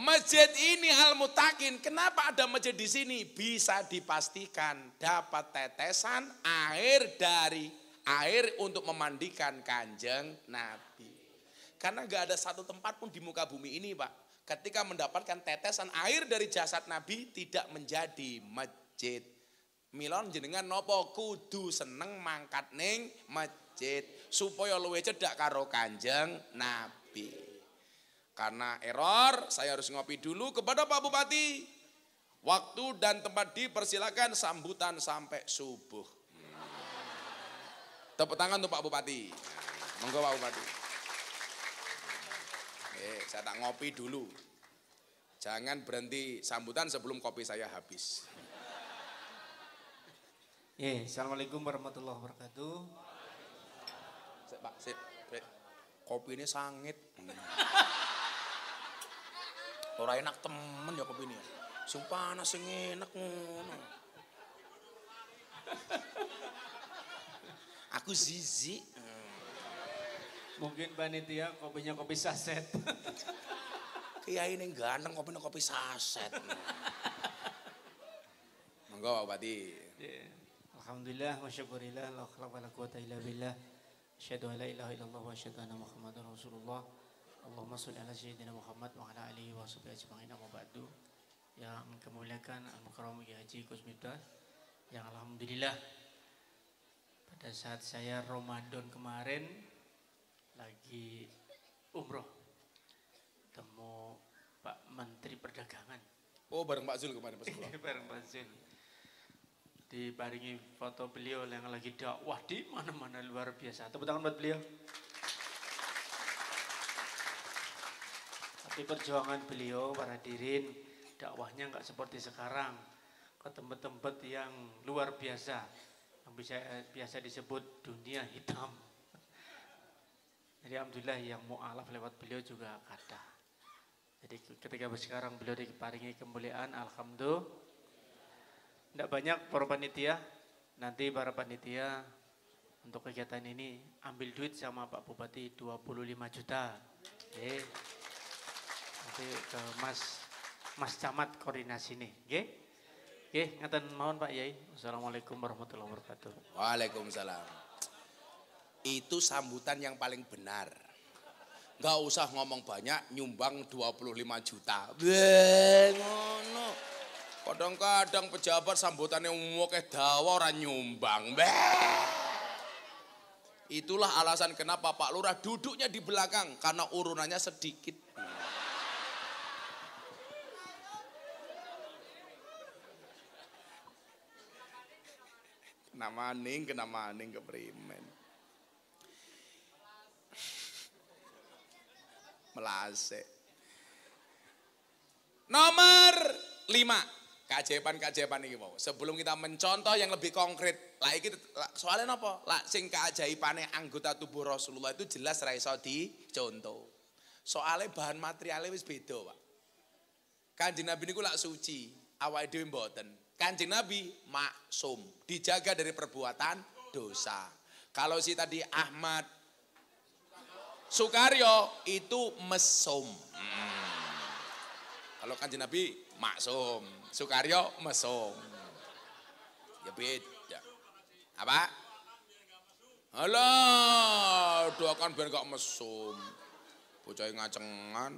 Masjid ini Al-Mutakin. Kenapa ada masjid di sini? Bisa dipastikan dapat tetesan air dari air untuk memandikan Kanjeng Nabi. Karena gak ada satu tempat pun di muka bumi ini Pak. Ketika mendapatkan tetesan air dari jasad Nabi tidak menjadi masjid. Milon jenengan nopo kudu seneng mangkat ning masjid. Supaya luwih cedhak karo Kanjeng Nabi. Karena error saya harus ngopi dulu kepada Pak Bupati. Waktu dan tempat dipersilakan sambutan sampai subuh. Tepuk tangan untuk Pak Bupati. Monggo Pak Bupati. Saya tak ngopi dulu. Jangan berhenti sambutan sebelum kopi saya habis. Assalamualaikum warahmatullahi wabarakatuh. Pak, kopi ini sangit. Ora enak temen ya kopi ini. Sumpah panas sing enak ngono. Aku zizi. Mungkin panitia kopinya kopi saset. Kiai ini ganteng kopi saset. Monggo Pak Bupati. Alhamdulillah wa syukurillah la khalaq wa la quwata illa billah. Asyhadu an la ilaha illallah wa asyhadu anna Muhammadar Rasulullah. Allahumma shalli ala sayyidina Muhammad wa ala alihi wa sahbihi ajma'in amma ba'du. Yang kemuliakan Al-Mukarram Kiai Haji Gus Miftah, yang alhamdulillah pada saat saya Ramadan kemarin lagi umroh temu Pak Menteri Perdagangan. Oh bareng Pak Zul kemarin pas pulang. Bareng Pak Zul. Dibaringi foto beliau yang lagi dakwah di mana-mana luar biasa. Tepuk tangan buat beliau. Tapi perjuangan beliau para hadirin dakwahnya nggak seperti sekarang ke tempat-tempat yang luar biasa yang biasa disebut dunia hitam. Jadi alhamdulillah yang mu'alaf lewat beliau juga ada. Jadi ketika sekarang beliau diparingi kemuliaan, alhamdulillah. Tidak banyak para panitia, nanti para panitia untuk kegiatan ini ambil duit sama Pak Bupati 25 juta. Nanti ke Mas Camat koordinasi nih. Oke, ngaten mohon Pak Yai. Wassalamualaikum warahmatullahi wabarakatuh. Waalaikumsalam. Itu sambutan yang paling benar. Gak usah ngomong banyak, nyumbang 25 juta. Ngono. Kadang-kadang pejabat sambutannya ngomongke dawa ora nyumbang. Itulah alasan kenapa Pak Lurah duduknya di belakang, karena urunannya sedikit. Kena maning keprimen. Melasek. Nomor 5, keajaiban ini mau. Sebelum kita mencontoh yang lebih konkret, lah iki soalnya napa? Lah sing keajaibane anggota tubuh Rasulullah itu jelas ra iso dicontoh. Soalnya bahan materialnya wis beda, Pak. Kanjeng Nabi niku lak suci, awake dhewe mboten. Kanjeng Nabi maksum, dijaga dari perbuatan dosa. Kalau si tadi Ahmad Sukaryo itu mesum. Kalau Kanjeng Nabi maksum, Sukaryo mesum. Ya beda. Apa? Alah, doakan biar gak mesum. Bocah ngacengan.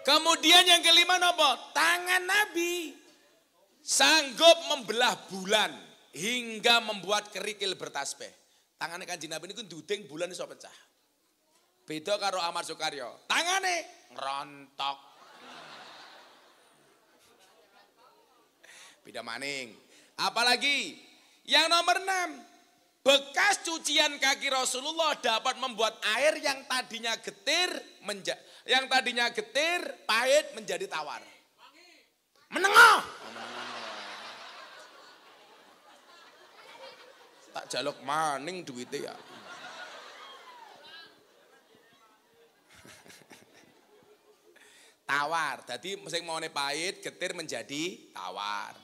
Kemudian yang kelima nopo? Tangan Nabi sanggup membelah bulan hingga membuat kerikil bertasbih. Tangannya Kanjeng Nabi ini duding bulan iso pecah. Beda karo Ahmad Sukaryo. Tangannya ngerontok. Beda maning. Apalagi yang nomor 6. Bekas cucian kaki Rasulullah dapat membuat air yang tadinya getir pahit menjadi tawar. Menengah. Tak jaluk maning duitnya ya. Tawar. Jadi sing maune pahit, getir menjadi tawar.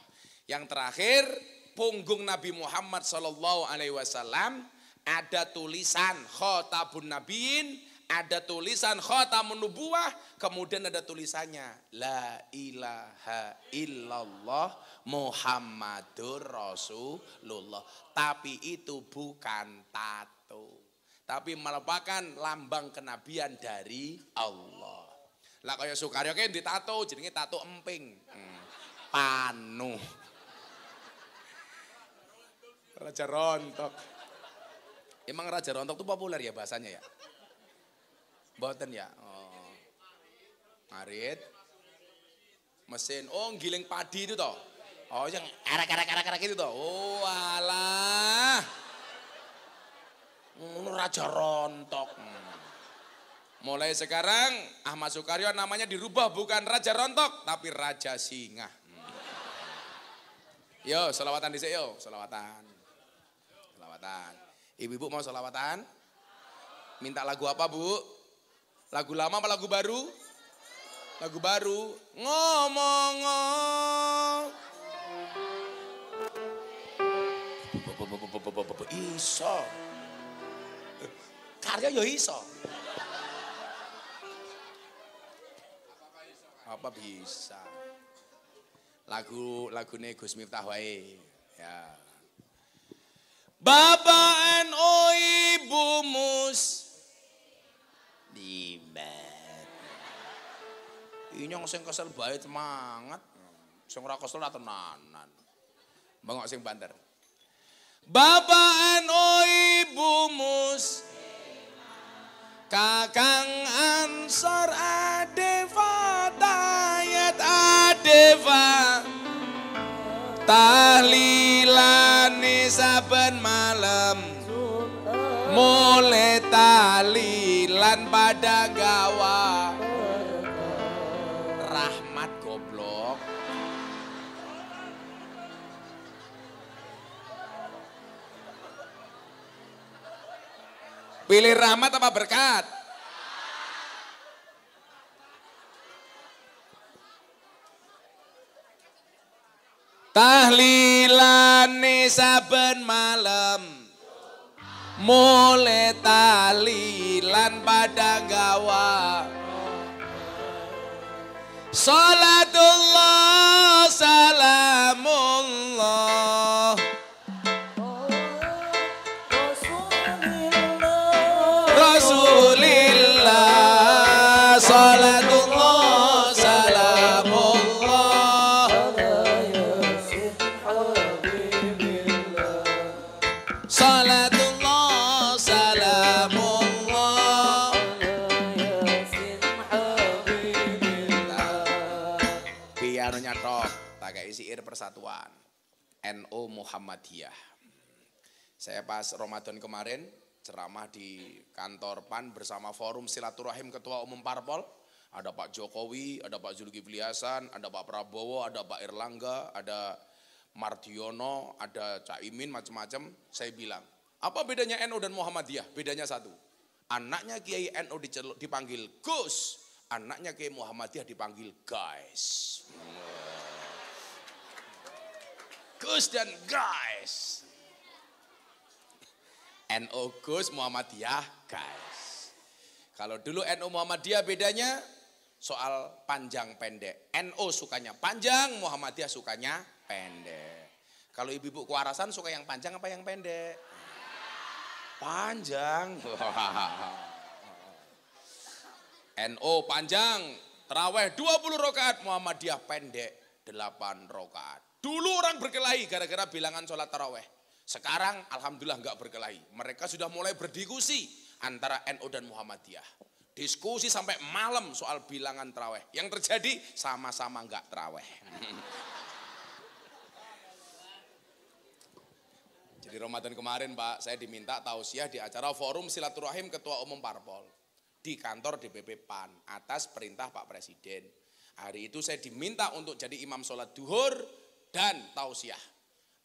Yang terakhir, punggung Nabi Muhammad sallallahu alaihi wasallam ada tulisan Khotabun Nabiin, ada tulisan Khotamun Nubuwah, kemudian ada tulisannya La ilaha illallah Muhammadur Rasulullah. Tapi itu bukan tato, tapi merupakan lambang kenabian dari Allah. Lah kaya Sukaryo kan ditato, jenenge tato emping. Panu. Raja Rontok. Emang Raja Rontok itu populer ya bahasanya ya? Boten ya? Oh. Ngarit. Mesin. Oh giling padi itu toh? Oh yang arak-arak itu toh? Oh alah. Raja Rontok. Mulai sekarang Ahmad Sukaryo namanya dirubah bukan Raja Rontok tapi Raja Singa. Yo selawatan dhisik yo, selawatan. Selawatan. Ibu-ibu mau selawatan? Minta lagu apa, Bu? Lagu lama apa lagu baru? Lagu baru. Ngomong. Iso. Karya yo iso. Apa bisa? Lagune Gus Miftah wae. Ya. Bapak NU Ibu Mus Dimet. Inyong sing kesel bae semangat. Sing ora kesel ora tenanan. Bangok sing banter. Bapak NU Ibu Mus Kakang Ansor Adeva Tayat Adeva Tahlilane saben malam mulai tahlilan pada gawa rahmat goblok. Pilih rahmat apa berkat? Tahlilane saben malam, mulai tahlilan pada gawa. Salatullah salamullah Rasulillah, salatullah salamullah salatullah salamullah. Pianonya tok, tak kayak siir persatuan NU Muhammadiyah. Saya pas Ramadan kemarin ceramah di kantor PAN bersama Forum Silaturahim Ketua Umum Parpol. Ada Pak Jokowi, ada Pak Zulkifli Hasan, ada Pak Prabowo, ada Pak Erlangga, ada Mardiono, ada Caimin, macam-macam. Saya bilang, apa bedanya NU dan Muhammadiyah? Bedanya satu, anaknya Kiai NU dipanggil Gus, anaknya Kiai Muhammadiyah dipanggil guys. Gus dan guys. NU Gus, Muhammadiyah guys. Kalau dulu NU Muhammadiyah bedanya soal panjang pendek. NU sukanya panjang, Muhammadiyah sukanya pendek. Kalau ibu-ibu kewarasan suka yang panjang apa yang pendek? Panjang. NU panjang, taraweh 20 rakaat, Muhammadiyah pendek 8 rakaat. Dulu orang berkelahi gara-gara bilangan sholat taraweh. Sekarang alhamdulillah enggak berkelahi. Mereka sudah mulai berdiskusi antara NU dan Muhammadiyah. Diskusi sampai malam soal bilangan taraweh. Yang terjadi sama-sama enggak taraweh. Jadi Ramadan kemarin Pak, saya diminta tausiah di acara Forum Silaturahim Ketua Umum Parpol di kantor DPP PAN atas perintah Pak Presiden. Hari itu saya diminta untuk jadi imam sholat duhur dan tausiah.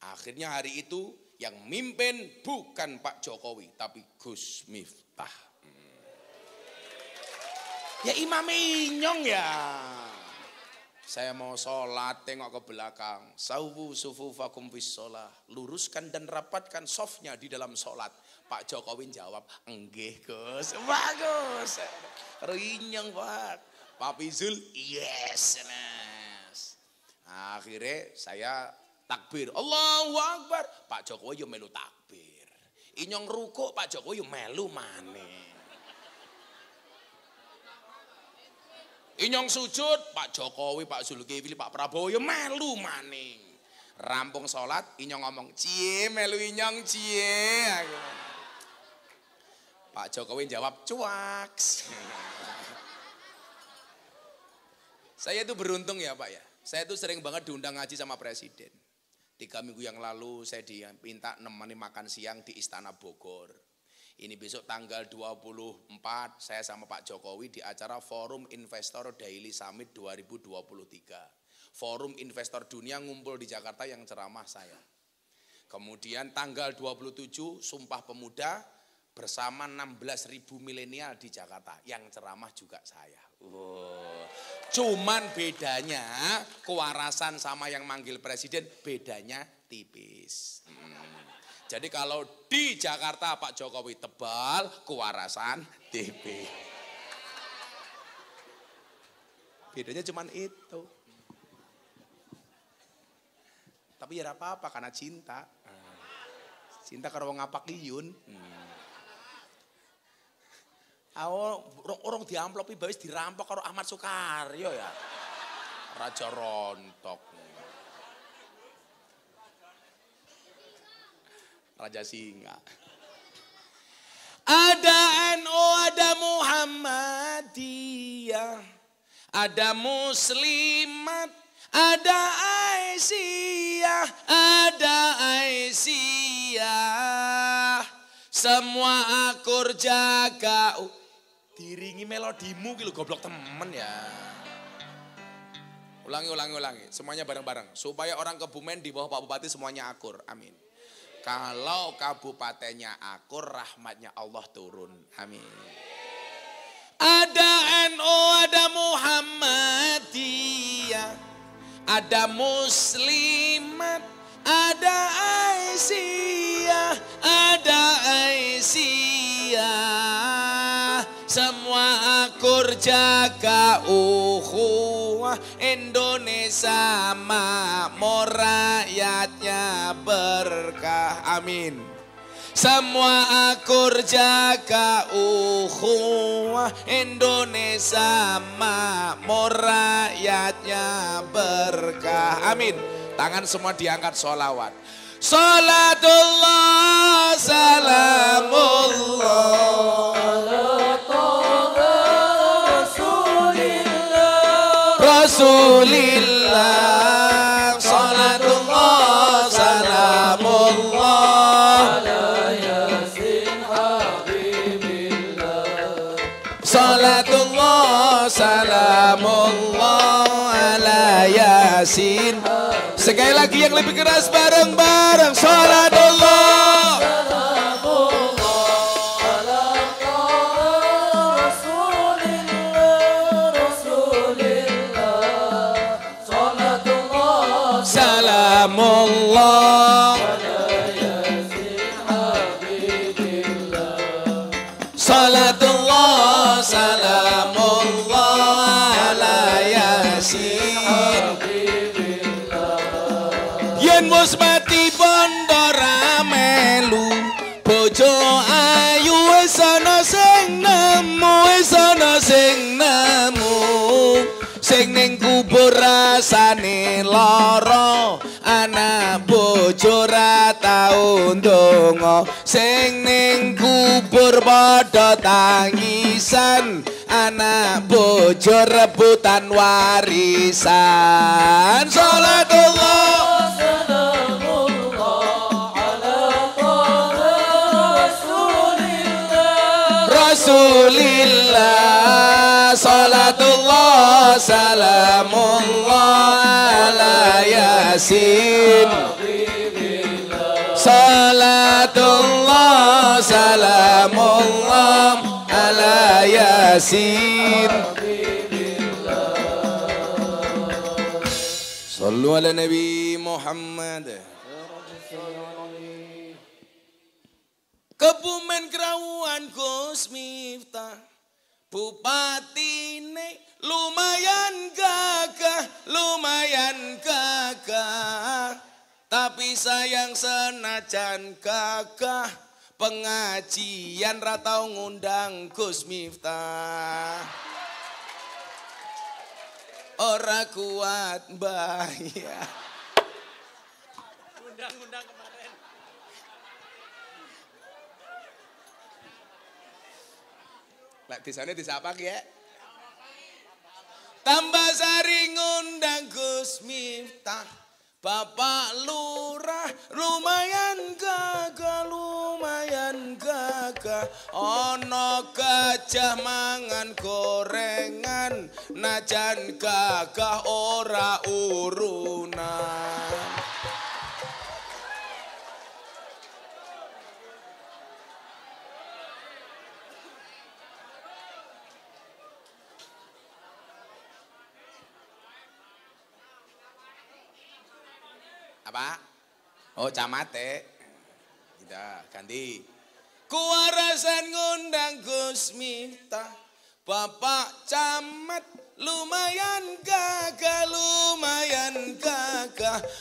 Akhirnya hari itu yang mimpin bukan Pak Jokowi, tapi Gus Miftah. Ya Imam Inyong ya. Saya mau sholat, tengok ke belakang. Sawu sufufakum bis sholat. Luruskan dan rapatkan softnya di dalam sholat. Pak Jokowi jawab, enggih Gus. Bagus. Inyong Pak. Pak Pizul, yes. Akhirnya saya takbir, Allahu Akbar. Pak Jokowi yo melu takbir. Inyong rukuk, Pak Jokowi yo melu maneh. Inyong sujud, Pak Jokowi, Pak Zulkifli, Pak Prabowo yo melu maneh. Rampung sholat, inyong ngomong, cie melu inyong cie. Pak Jokowi jawab, cuaks. Saya itu beruntung ya Pak ya. Saya tuh sering banget diundang ngaji sama Presiden. 3 minggu yang lalu saya diminta nemani makan siang di Istana Bogor. Ini besok tanggal 24 saya sama Pak Jokowi di acara Forum Investor Daily Summit 2023. Forum investor dunia ngumpul di Jakarta yang ceramah saya. Kemudian tanggal 27 Sumpah Pemuda bersama 16.000 milenial di Jakarta. Yang ceramah juga saya. Cuman bedanya kewarasan sama yang manggil presiden bedanya tipis. Jadi kalau di Jakarta Pak Jokowi tebal, kewarasan tipis. Bedanya cuman itu. Tapi ya apa-apa karena cinta. Cinta karo wong ngapak iyun. Orang diamplopi bawis dirampok karo Ahmad Sukaryo ya. Raja rontok. Raja singa. Ada NU, ada Muhammadiyah, ada Muslimat, ada Aisyah, ada Aisyah. Semua akur jaga. Diringi melodimu gitu goblok temen ya. Ulangi. Semuanya bareng-bareng. Supaya orang Kebumen di bawah Pak Bupati semuanya akur. Amin. Kalau kabupatennya akur, rahmatnya Allah turun. Amin. Ada NU, ada Muhammadiyah, ada Muslimat, ada Aisyah, ada Aisyah. Semua akur jaga ukhuwah, Indonesia makmur, rakyatnya berkah. Amin. Semua akur jaga ukhuwah, Indonesia makmur, rakyatnya berkah. Amin. Tangan semua diangkat, sholawat. Salatullah, salamullah Rasulillah, salatullah, salamullah ala yasin habibillah. Salatullah, salamullah ala yasin. Sekali lagi yang lebih keras, bareng-bareng. Salatullah, salamullah salatullah, salamullah ala yasin. Yen mus mati bondo ramelu, bojo ayu wis ana sing nemu, wis ana sing nemu. Sing ning kubur rasane lara, anak bojo ra tau ndonga. Sing ning kubur padha tangisan, anak bojo rebutan warisan. Salatullah, Rasulillah, salatullah, salamullah ala yasin. Salatullah, salamullah ala yasin. Sallu ala Nabi Muhammad. Kebumen Kerawan Gus Miftah, bupatine lumayan gagah, tapi sayang senajan gagah, pengajian ra tau ngundang Gus Miftah. Ora kuat bayar. Undang-undang kemarin. Lek disane disapa ki ya. Tambah sari ngundang Gus Miftah, Bapak Lurah lumayan gagah, ono gajah mangan gorengan, najan gagah ora urunan. Apa? Oh, camate. Tidak, ganti. Kuwarasan ngundang Gus Miftah, Bapak Camat lumayan gagah,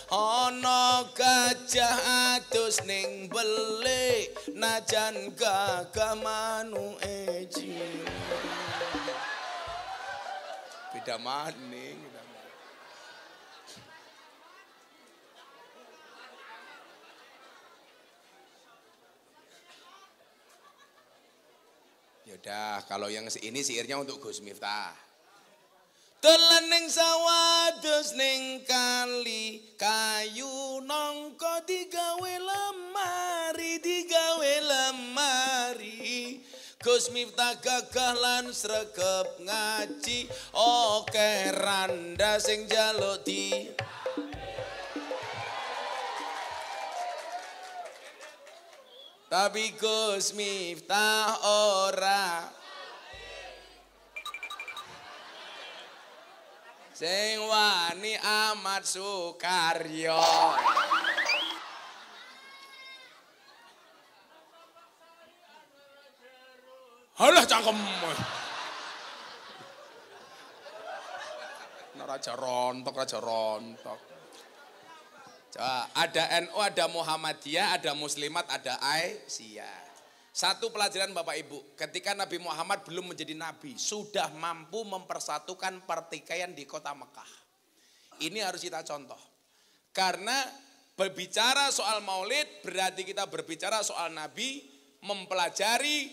ono gajah adus ning bele, najan gagah manu eji. Beda maning. Yaudah, kalau yang ini syairnya untuk Gus Miftah. Dolan ning sawah dus ning kali, kayu nongko digawe lemari. Gus Miftah gagah lan sregep ngaji, oke randa sing njaluk di. Tapi Gus Miftah ora. Sing wani Ahmad Sukaryo. Halah cangkem. Raja rontok. Coba, ada NU, ada Muhammadiyah, ada Muslimat, ada Aisyah. Satu pelajaran Bapak Ibu, ketika Nabi Muhammad belum menjadi Nabi, sudah mampu mempersatukan pertikaian di kota Mekah. Ini harus kita contoh. Karena berbicara soal maulid, berarti kita berbicara soal Nabi, mempelajari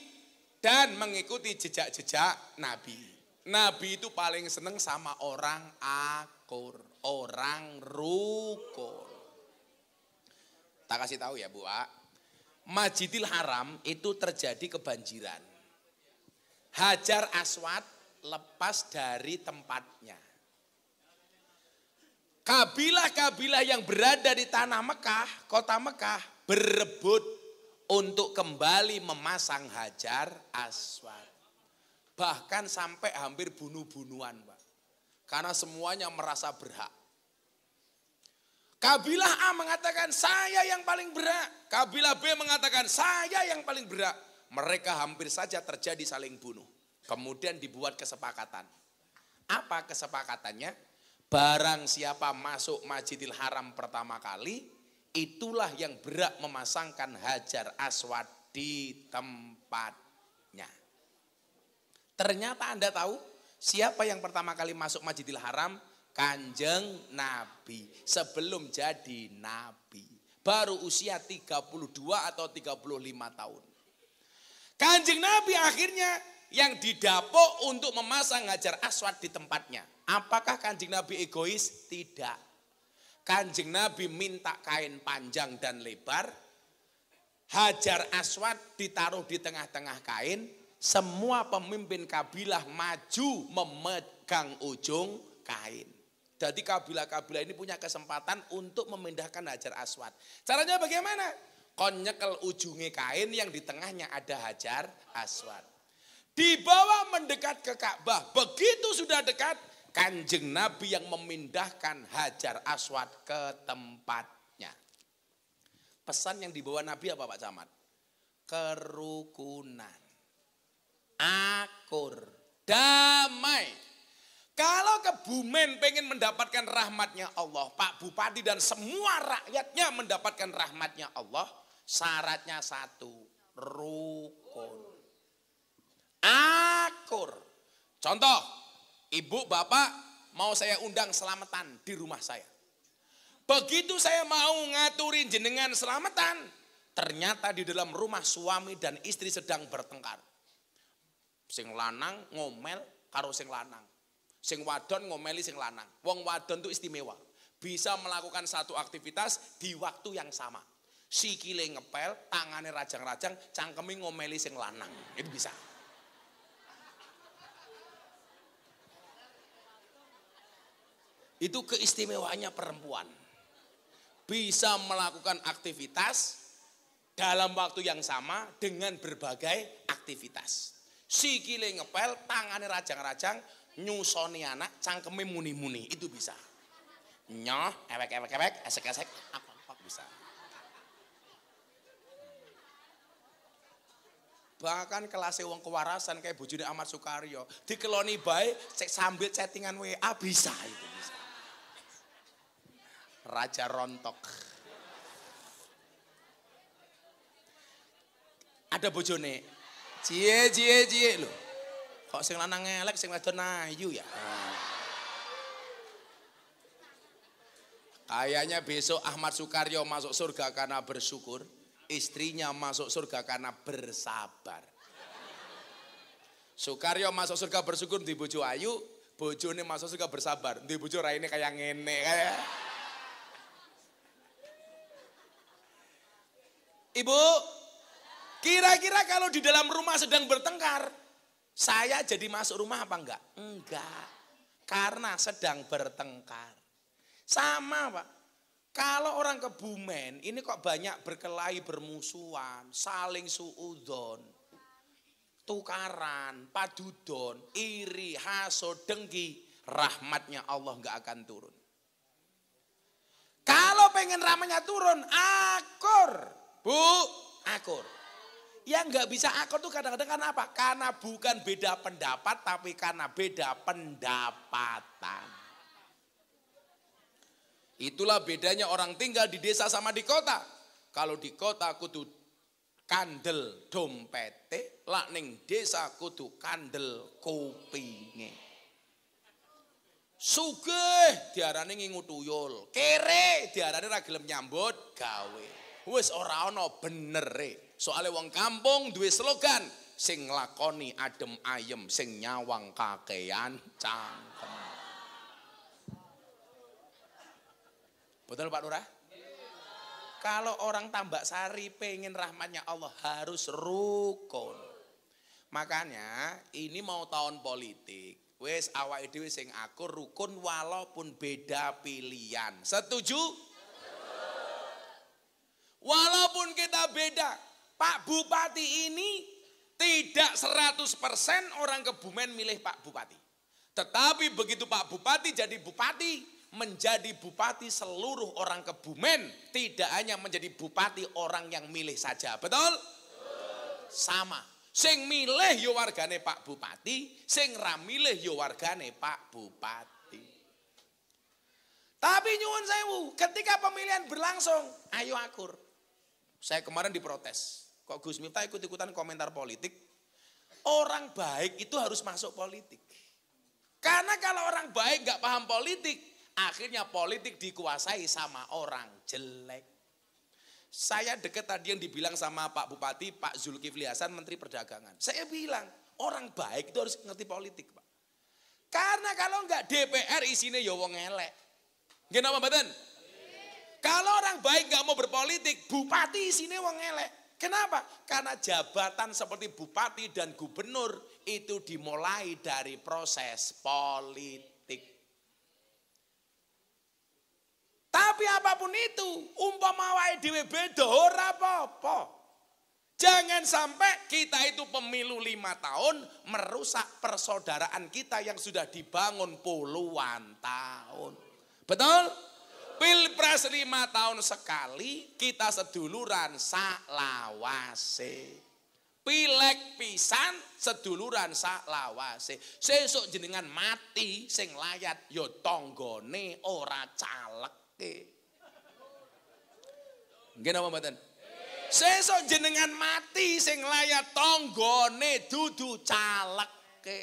dan mengikuti jejak-jejak Nabi. Nabi itu paling seneng sama orang akur, orang rukun. Tak kasih tahu ya Bu A, Masjidil Haram itu terjadi kebanjiran. Hajar Aswad lepas dari tempatnya. Kabilah-kabilah yang berada di tanah Mekah, kota Mekah, berebut untuk kembali memasang Hajar Aswad. Bahkan sampai hampir bunuh-bunuhan, Pak. Karena semuanya merasa berhak. Kabilah A mengatakan saya yang paling berhak. Kabilah B mengatakan saya yang paling berhak. Mereka hampir saja terjadi saling bunuh. Kemudian dibuat kesepakatan. Apa kesepakatannya? Barang siapa masuk Masjidil Haram pertama kali, itulah yang berhak memasangkan Hajar Aswad di tempatnya. Ternyata Anda tahu siapa yang pertama kali masuk Masjidil Haram? Kanjeng Nabi, sebelum jadi Nabi. Baru usia 32 atau 35 tahun. Kanjeng Nabi akhirnya yang didapuk untuk memasang Hajar Aswad di tempatnya. Apakah Kanjeng Nabi egois? Tidak. Kanjeng Nabi minta kain panjang dan lebar. Hajar Aswad ditaruh di tengah-tengah kain. Semua pemimpin kabilah maju memegang ujung kain. Jadi kabilah-kabilah ini punya kesempatan untuk memindahkan Hajar Aswad. Caranya bagaimana? Kon nyekel ujungnya kain yang di tengahnya ada Hajar Aswad. Dibawa mendekat ke Ka'bah. Begitu sudah dekat, Kanjeng Nabi yang memindahkan Hajar Aswad ke tempatnya. Pesan yang dibawa Nabi apa Pak Camat? Kerukunan, akur, damai. Kalau Kebumen pengen mendapatkan rahmatnya Allah, Pak Bupati dan semua rakyatnya mendapatkan rahmatnya Allah, syaratnya satu, rukun, akur. Contoh, ibu bapak mau saya undang selamatan di rumah saya. Begitu saya mau ngaturin jenengan selamatan, ternyata di dalam rumah suami dan istri sedang bertengkar. Sing lanang ngomel karo sing lanang. Sing wadon ngomeli sing lanang. Wong wadon itu istimewa. Bisa melakukan satu aktivitas di waktu yang sama. Sikile ngepel, tangannya rajang-rajang, cangkeme ngomeli sing lanang. Itu bisa. Itu keistimewaannya perempuan. Bisa melakukan aktivitas dalam waktu yang sama dengan berbagai aktivitas. Sikile ngepel, tangannya rajang-rajang, nyusoni anak, cangkeme muni-muni, itu bisa. Nyoh, ewek, esek-esek, apa bisa. Bahkan kelas wong kewarasan kayak bojone Ahmad Sukaryo, dikeloni bae sambil chattingan WA bisa itu bisa. Raja rontok. Ada bojone, cie lho. Kok sing lanang ngelek, sing wadon ayu ya. Kayaknya besok Ahmad Sukaryo masuk surga karena bersyukur, istrinya masuk surga karena bersabar. Sukaryo masuk surga bersyukur di bojo ayu, bojone masuk surga bersabar, di bojo raine kayak ngene kayak. Ibu, kira-kira kalau di dalam rumah sedang bertengkar, saya jadi masuk rumah apa enggak? Enggak. Karena sedang bertengkar. Sama Pak. Kalau orang Kebumen ini kok banyak berkelahi, bermusuhan, saling suudzon, tukaran, padudon, iri, hasud, dengki, rahmatnya Allah nggak akan turun. Kalau pengen rahmatnya turun, akur, Bu, akur. Yang nggak bisa akur tuh kadang-kadang karena apa? Karena bukan beda pendapat, tapi karena beda pendapatan. Itulah bedanya orang tinggal di desa sama di kota. Kalau di kota kudu kandel dompete, lak ning desa kudu kandel kupinge. Sugih diarani ngingu tuyul, kere diarani ra gelem nyambut gawe. Wis ora ana benere. Soale wong kampung duwe slogan, sing nglakoni adem ayem, sing nyawang kakean cangkem. Betul Pak Lurah? Kalau orang Tambak Sari pengen rahmatnya Allah harus rukun. Makanya ini mau tahun politik. Wes awake dhewe sing akur rukun walaupun beda pilihan. Setuju? Walaupun kita beda. Pak Bupati ini tidak 100% orang Kebumen milih Pak Bupati. Tetapi begitu Pak Bupati jadi bupati, menjadi bupati seluruh orang Kebumen, tidak hanya menjadi bupati orang yang milih saja. Betul? Sama. Sing milih yo wargane Pak Bupati, sing ra milih yo wargane Pak Bupati. Tapi nyuwun sewu, ketika pemilihan berlangsung, ayo akur. Saya kemarin diprotes. Kok Gus Miftah ikut-ikutan komentar politik? Orang baik itu harus masuk politik. Karena kalau orang baik gak paham politik, akhirnya politik dikuasai sama orang jelek. Saya deket tadi yang dibilang sama Pak Bupati, Pak Zulkifli Hasan, Menteri Perdagangan. Saya bilang, orang baik itu harus ngerti politik, Pak. Karena kalau enggak DPR isinya ya wong elek. Nggih napa mboten? Kalau orang baik enggak mau berpolitik, bupati isinya wong elek. Kenapa? Karena jabatan seperti bupati dan gubernur itu dimulai dari proses politik. Tapi apapun itu, umpama wae dhewe beda ora apa-apa. Jangan sampai kita itu pemilu 5 tahun merusak persaudaraan kita yang sudah dibangun puluhan tahun. Betul? Pilpres 5 tahun sekali, kita seduluran saklawase. Pileg pisan seduluran saklawase. Sesuk jenengan mati sing layat ya tanggane ora caleke. Nggih napa mboten? Sesuk jenengan mati sing layat tanggane dudu caleke.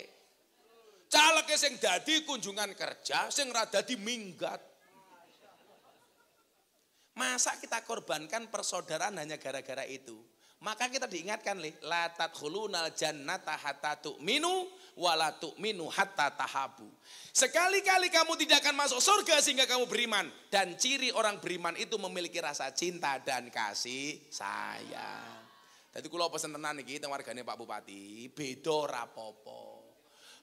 Caleke sing dadi kunjungan kerja, sing ra dadi minggat. Masa kita korbankan persaudaraan hanya gara-gara itu? Maka kita diingatkan la tadkhulunal jannata hatta tu'minu wa la tu'minu hatta tahabu. Sekali-kali kamu tidak akan masuk surga sehingga kamu beriman. Dan ciri orang beriman itu memiliki rasa cinta dan kasih sayang. Jadi kula pesen tenan iki teng wargane Pak Bupati, beda ora apa-apa.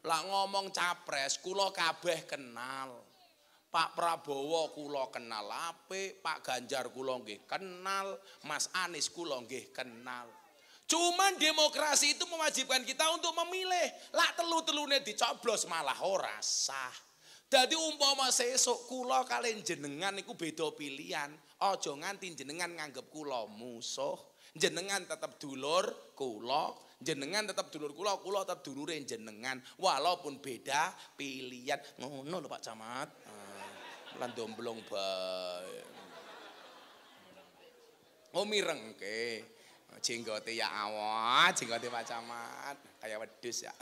Lah ngomong capres kula kabeh kenal. Pak Prabowo kula kenal apik, Pak Ganjar kula nggih kenal, Mas Anies kula nggih kenal. Cuman demokrasi itu mewajibkan kita untuk memilih. Lah telu-telune dicoblos malah ora sah. Dadi umpama sesuk kula kalian jenengan iku beda pilihan, aja nganti jenengan nganggep kula musuh. Jenengan tetap dulur kula, jenengan tetap dulur kula tetap dulure jenengan walaupun beda pilihan. Ngono lho Pak Camat. Lan domblong bae. Oh mirengke. Jenggote ya awak, jenggote Pak Camat, kayak wedhus ya.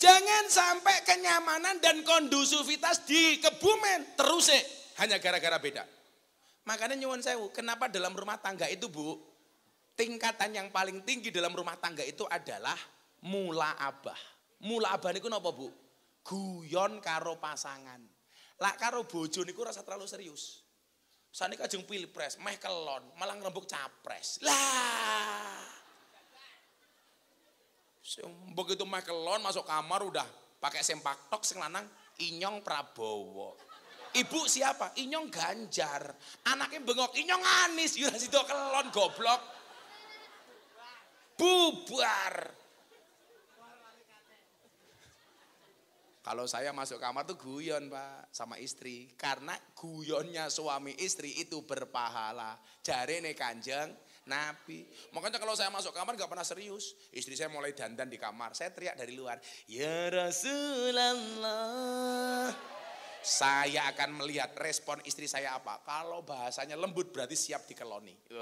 Jangan sampai kenyamanan dan kondusivitas di Kebumen terus hanya gara-gara beda. Makanya nyuwun sewu, kenapa dalam rumah tangga itu Bu, tingkatan yang paling tinggi dalam rumah tangga itu adalah mula abah. Mula abah niku napa Bu? Guyon karo pasangan. Lak karo bojo niku rasa terlalu serius. Saniki ajeng pilpres, meh kelon, malah ngrembug capres. Lah. Begitu meh kelon masuk kamar udah pakai sempak tok sing lanang Inyong Prabowo. Ibu siapa? Inyong Ganjar. Anaknya bengok, Inyong Anies. Ya sido kelon goblok. Bubar. Kalau saya masuk kamar tuh guyon Pak sama istri. Karena guyonnya suami istri itu berpahala. Jarene Kanjeng Nabi. Makanya kalau saya masuk kamar gak pernah serius. Istri saya mulai dandan di kamar. Saya teriak dari luar. Ya Rasulullah. Saya akan melihat respon istri saya apa. Kalau bahasanya lembut berarti siap dikeloni.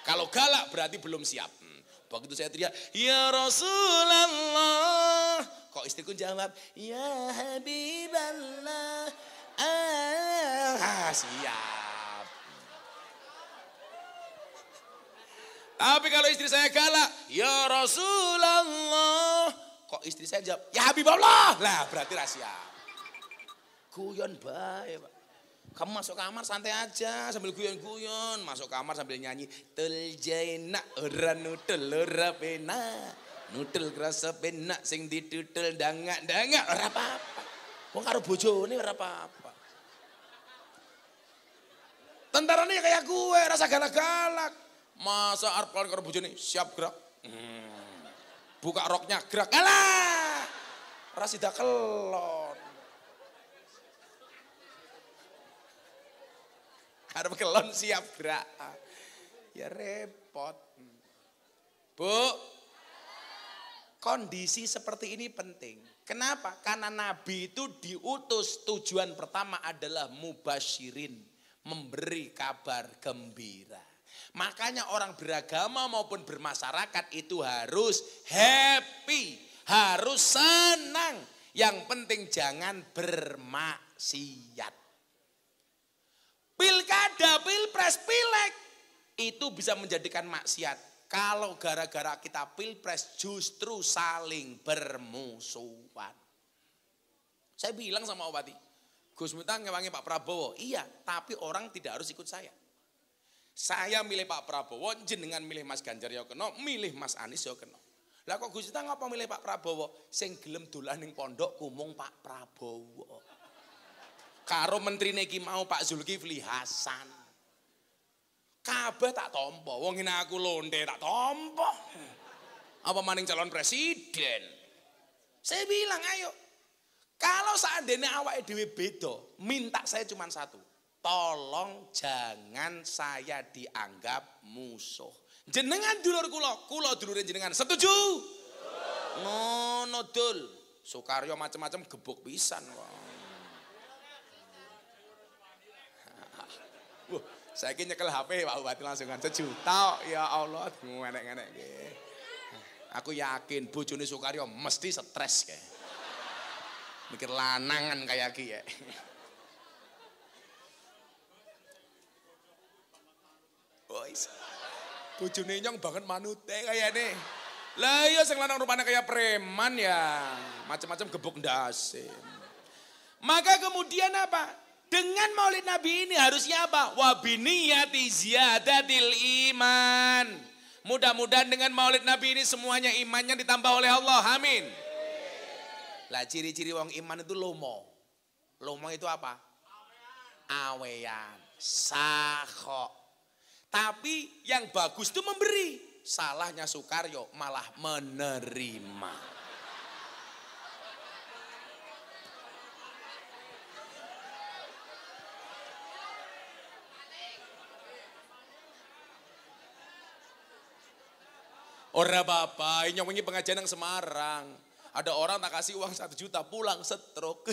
Kalau galak berarti belum siap. Begitu saya teriak, ya Rasulullah. Kok istriku jawab, ya Habiballah. Siap. Tapi kalau istri saya galak, ya Rasulullah. Kok istri saya jawab, ya Habiballah. Lah berarti rahasia. Guyon bae, Pak. Kamu masuk kamar santai aja sambil guyon-guyon. Masuk kamar sambil nyanyi. Tul jaina ora nutul ora penak. Nutul kerasa penak sing ditutul dangak-dangak. Ora apa-apa. Wong karo bojone ora apa-apa. Tentarane kayak gue rasa galak-galak. Masa arep karo bojone siap gerak. Buka roknya gerak. Alah. Ora sida kelon. Harap kelon siap gerak. Ya repot. Bu, kondisi seperti ini penting. Kenapa? Karena Nabi itu diutus tujuan pertama adalah mubasyirin. Memberi kabar gembira. Makanya orang beragama maupun bermasyarakat itu harus happy. Harus senang. Yang penting jangan bermaksiat. Pilkada, pilpres, pileg itu bisa menjadikan maksiat. Kalau gara-gara kita pilpres justru saling bermusuhan. Saya bilang sama Opati, Gus Miftah ngewangi Pak Prabowo. Iya, tapi orang tidak harus ikut saya. Saya milih Pak Prabowo, jenengan milih Mas Ganjar ya kena, milih Mas Anies ya kena. Lah kok Gus Miftah ngapa milih Pak Prabowo? Sing gelem dolan ning pondok kumung Pak Prabowo. Karo menteri niki mau Pak Zulkifli Hasan. Kabeh tak tompo. Wong ini aku londe tak tompo. Apa maning calon presiden? Saya bilang ayo. Kalau seandainya awake dhewe beda, minta saya cuma satu. Tolong jangan saya dianggap musuh. Jenengan dulur kula dulurin jenengan. Setuju? Ngono dul. Soekaryo macam-macam gebuk pisan kok. Saya kira nyekel HP Pak Bupati langsung kan sejuta ya Allah ngenek-ngenek. Aku yakin bojone Soekaryo mesti stres kayak. Mikir lanangan kayak ki ya. Boys. Bojone nyong banget manute kayaknya. Lah iya sing lanang rupanya kayak preman ya. Macam-macam gebuk ndase. Maka kemudian apa? Dengan maulid Nabi ini harusnya apa? Wabiniyati ziyadatil iman. Mudah-mudahan dengan maulid Nabi ini semuanya imannya ditambah oleh Allah. Amin. Lah ciri-ciri wong iman itu lomo. Lomo itu apa? Awean. Sakho. Tapi yang bagus itu memberi. Salahnya Soekaryo malah menerima. Ora apa-apa, nyong ini pengajian yang Semarang. Ada orang tak kasih uang 1 juta pulang stroke.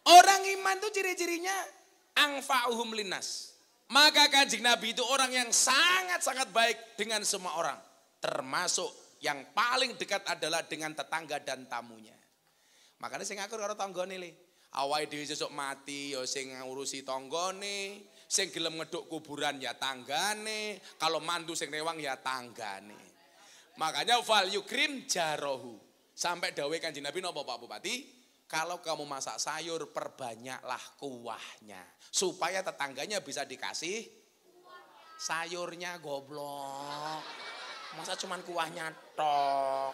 Orang iman itu ciri-cirinya angfa'uhum linnas. Maka Kanjeng Nabi itu orang yang sangat-sangat baik dengan semua orang. Termasuk yang paling dekat adalah dengan tetangga dan tamunya. Makanya saya ngakur karo tanggane le. Awake dhewe sesuk mati ya sing ngurusi tanggane, sing gelem ngeduk kuburan ya tanggane, kalau mantu sing rewang ya tanggane. Makanya fal yukrim jarohu. Sampai dawuh Kanjeng Nabi napa Pak Bupati? Kalau kamu masak sayur perbanyaklah kuahnya supaya tetangganya bisa dikasih sayurnya goblok. Masa cuman kuahnya tok.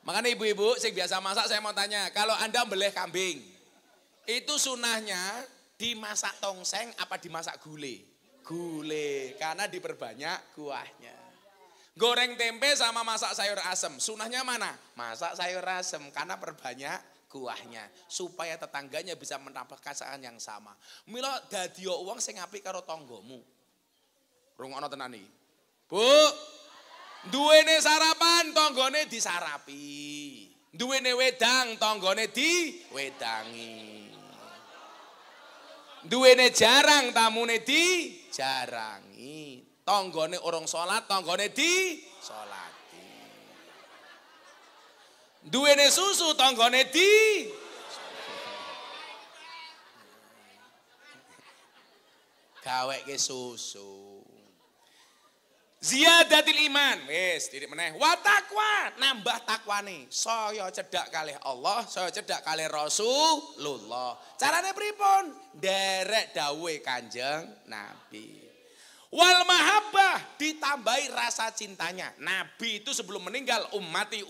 Makanya ibu-ibu sing biasa masak saya mau tanya, kalau Anda beleh kambing, itu sunahnya dimasak tongseng apa dimasak gulai? Gulai, karena diperbanyak kuahnya. Goreng tempe sama masak sayur asem, sunahnya mana? Masak sayur asem, karena perbanyak kuahnya supaya tetangganya bisa mendapatkan kesaksian yang sama. Mila dadi wong sing apik karo tanggamu. Rungokno tenan iki. Bu, duwene sarapan tanggane disarapi. Duwene wedang tanggane diwedangi. Duwene jarang tamune dijarangi. Tanggane urung salat tanggane disolati. Duwene susu tanggane gaweke susu. Ziyadatil iman, wis titik meneh. Wa taqwa, nambah takwane. Saya cedhak kalih Allah, saya cedhak kalih Rasulullah. Carane pripun? Derek dawuhe Kanjeng Nabi. Wal mahabbah, ditambahi rasa cintanya. Nabi itu sebelum meninggal ummati.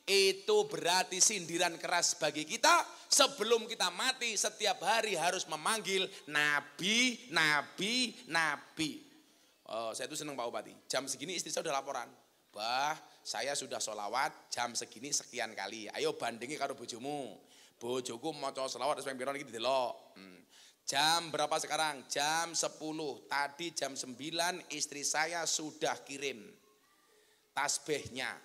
Itu berarti sindiran keras bagi kita. Sebelum kita mati setiap hari harus memanggil Nabi. Oh, saya itu senang Pak Bupati. Jam segini istri saya udah laporan. Bah, saya sudah sholawat jam segini sekian kali. Ayo bandingi karo bojomu. Bojoku maca sholawat sampai piro iki didelok. Jam berapa sekarang? Jam 10. Tadi jam 9 istri saya sudah kirim tasbihnya.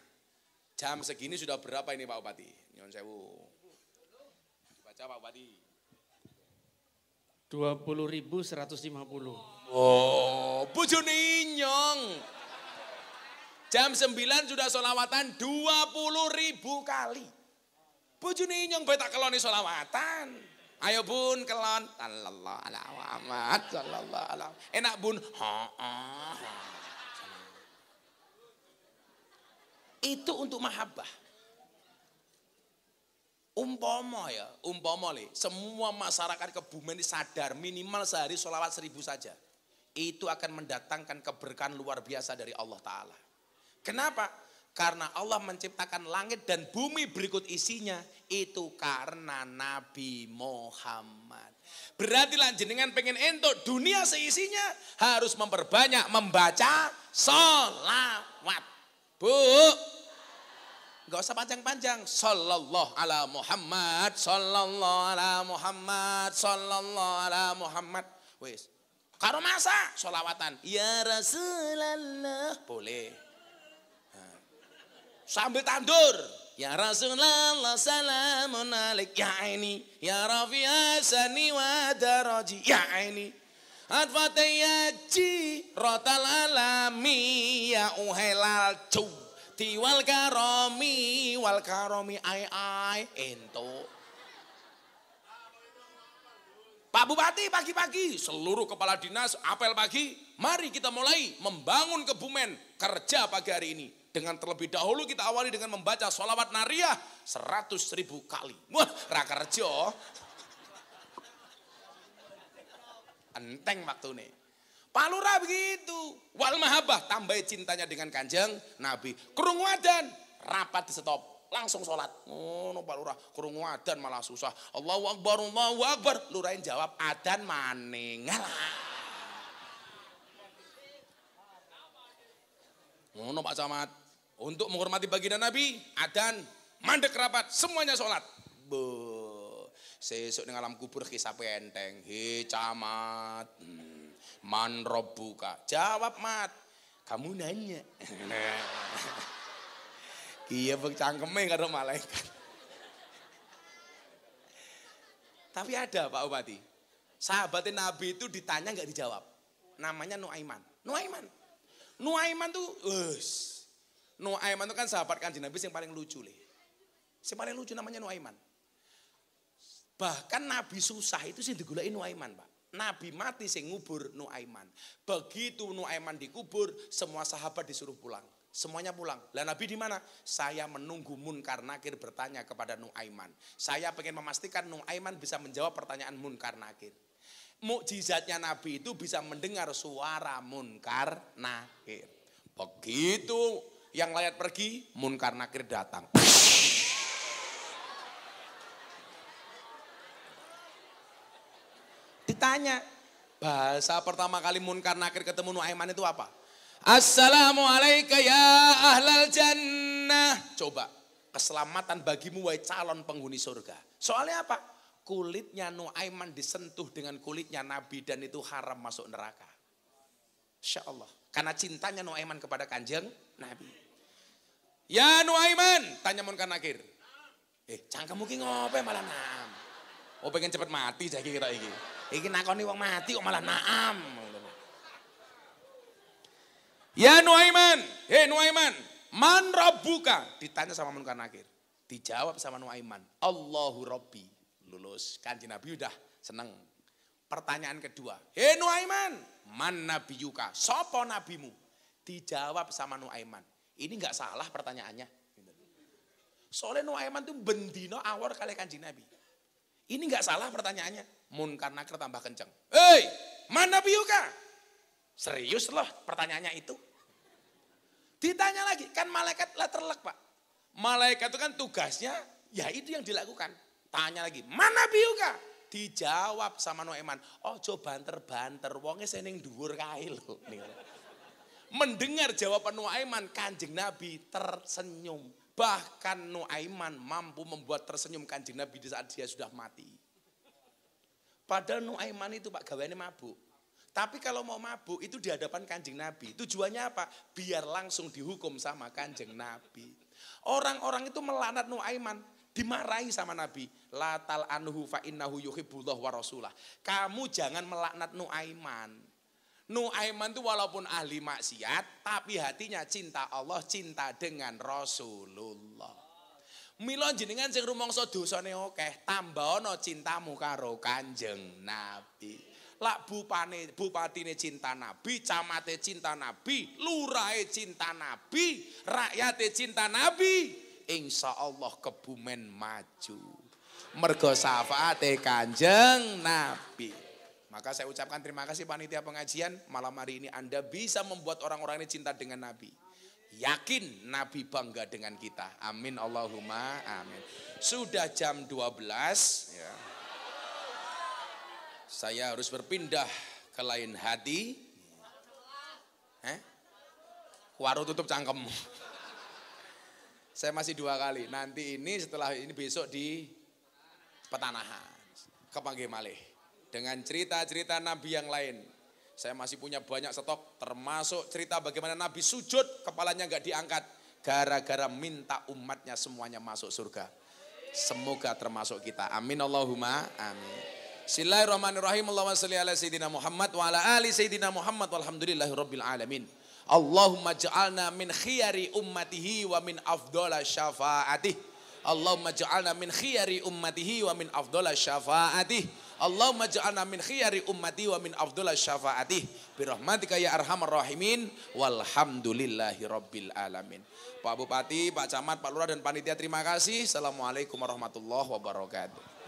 Jam segini sudah berapa ini Pak Bupati? Nyuwun sewu. Dibaca Pak Bupati. 20.150. Oh, bojone inyong. Jam 9 sudah sholawatan 20.000 kali. Bojone inyong bae tak keloni sholawatan. Ayo bun kelon. Sallallahu alaihi Muhammad sallallahu alaihi. Enak bun. Itu untuk mahabbah. Umpama semua masyarakat Kebumen ini sadar minimal sehari sholawat 1000 saja. Itu akan mendatangkan keberkahan luar biasa dari Allah Ta'ala. Kenapa? Karena Allah menciptakan langit dan bumi berikut isinya. Itu karena Nabi Muhammad. Berarti jenengan pengen entuk dunia seisinya harus memperbanyak membaca sholawat. Bu, gak usah panjang-panjang. Sallallahu ala Muhammad, sallallahu ala Muhammad, sallallahu ala Muhammad. Wis. Karo masa sholawatan. Ya Rasulullah. Boleh. Sambil tandur. Ya Rasulullah salamun alaik. Ya ini. Ya Rafi Hasani wa daraji. Ya ini. Adfatayaji rotal alami ya uhelal cu. Tiwal karomi ai ento. Pak Bupati pagi-pagi seluruh kepala dinas apel pagi, mari kita mulai membangun Kebumen kerja pagi hari ini. Dengan terlebih dahulu kita awali dengan membaca sholawat nariyah 100.000 kali. Wah, ra kerja. Enteng waktune. Pak Lurah begitu. Wal mahabbah tambah cintanya dengan Kanjeng Nabi. Krungu adzan rapat di stop. Langsung sholat. Oh, no, Pak Lurah, krungu adzan malah susah. Allahu Akbar, Allahu Akbar. Lurahin jawab, adzan maning. Ngalah. Oh, no, Pak Camat. Untuk menghormati baginda Nabi, adzan, mandek rapat, semuanya sholat. Sesuk ning alam kubur kisah enteng. He Camat. Man robbuka. Jawab Mat. Kamu nanya. Iya bek cangkeme karo malaikat. Tapi ada Pak Bupati. Sahabatnya Nabi itu ditanya nggak dijawab. Namanya Nuaiman. Nuaiman tuh, Nuaiman itu kan sahabat Kanjeng Nabi yang paling lucu Yang paling lucu namanya Nuaiman. Bahkan Nabi susah itu sih digulain Nuaiman, Pak. Nabi mati sing ngubur Nuaiman. Begitu Nuaiman dikubur, semua sahabat disuruh pulang. Semuanya pulang. Lah Nabi di mana? Saya menunggu Munkar Nakir bertanya kepada Nuaiman. Saya pengen memastikan Nuaiman bisa menjawab pertanyaan Munkar Nakir. Mukjizatnya Nabi itu bisa mendengar suara munkar nakir. Begitu yang layak pergi, munkar nakir datang. Ditanya, bahasa pertama kali munkar nakir ketemu Nuaiman itu apa? Assalamualaikum ya ahlal jannah. Coba, keselamatan bagimu wahai calon penghuni surga. Soalnya apa? Kulitnya Nuaiman disentuh dengan kulitnya Nabi dan itu haram masuk neraka. Insya Allah. Karena cintanya Nuaiman kepada kanjeng Nabi. Ya Nuaiman, tanya munkar nakir. Cangkemmu ki ngopo malah naam. Oh pengen cepet mati jaki kira iki. Iki nakoni wong mati kok malah naam. Ya Nuaiman, Nuaiman, man rabbuka? Ditanya sama munkar nakir. Dijawab sama Nuaiman, Allahu Rabbi. Lulus, kanjeng Nabi udah seneng. Pertanyaan kedua, Nuaiman, man nabiyuka? Sopo nabimu? Dijawab sama Nuaiman. Ini enggak salah pertanyaannya. Soalnya Nuaiman itu bendino awal kali kanjeng Nabi. Ini enggak salah pertanyaannya. Munkar nakir tambah kenceng. Man nabiyuka? Serius loh pertanyaannya itu. Ditanya lagi, kan malaikat terlek Pak. Malaikat itu kan tugasnya, ya itu yang dilakukan. Tanya lagi, mana biuka? Dijawab sama Nuaiman, coba banter-banter, wongnya seneng dhuwur kae lho. Mendengar jawaban Nuaiman, kanjeng Nabi tersenyum. Bahkan Nuaiman mampu membuat tersenyum kanjeng Nabi di saat dia sudah mati. Padahal Nuaiman itu Pak gaweane mabuk. Tapi kalau mau mabuk itu di hadapan kanjeng Nabi. Tujuannya apa? Biar langsung dihukum sama kanjeng Nabi. Orang-orang itu melaknat Nuaiman. Dimarahi sama Nabi. La tal anhu fa innahu yuhibbullah wa rasulah. Kamu jangan melaknat Nuaiman. Nuaiman itu walaupun ahli maksiat. Tapi hatinya cinta Allah, cinta dengan Rasulullah. Mila jenengan sing rumangsa dosane akeh. Tambahana cintamu karo kanjeng Nabi. Lak bupatine cinta Nabi, camate cinta Nabi, lurahe cinta Nabi, rakyate cinta Nabi. Insya Allah Kebumen maju. Mergo syafaate kanjeng Nabi. Maka saya ucapkan terima kasih panitia pengajian. Malam hari ini Anda bisa membuat orang-orang ini cinta dengan Nabi. Yakin Nabi bangga dengan kita. Amin Allahumma amin. Sudah jam 12 ya. Saya harus berpindah ke lain hati. Warung tutup cangkemmu. Saya masih 2 kali. Nanti ini setelah ini besok di Petanahan. Kepanggih malih. Dengan cerita-cerita Nabi yang lain. Saya masih punya banyak stok. Termasuk cerita bagaimana Nabi sujud. Kepalanya enggak diangkat. Gara-gara minta umatnya semuanya masuk surga. Semoga termasuk kita. Amin Allahumma amin. Bismillahirrahmanirrahim. Allahumma sholli ala sayyidina Muhammad wa ala ali sayyidina Muhammad walhamdulillahi rabbil alamin. Allahumma ja'alna min khiyari ummatihi wa min afdhala syafa'atih. Allahumma ja'alna min khiyari ummatihi wa min afdhala syafa'atih. Allahumma ja'alna min khiyari ummatihi wa min afdhala syafa'atih. Birahmatika ya arhamar rahimin. Walhamdulillahi rabbil alamin. Pak Bupati, Pak Camat, Pak Lurah dan Panitia terima kasih. Assalamualaikum warahmatullahi wabarakatuh.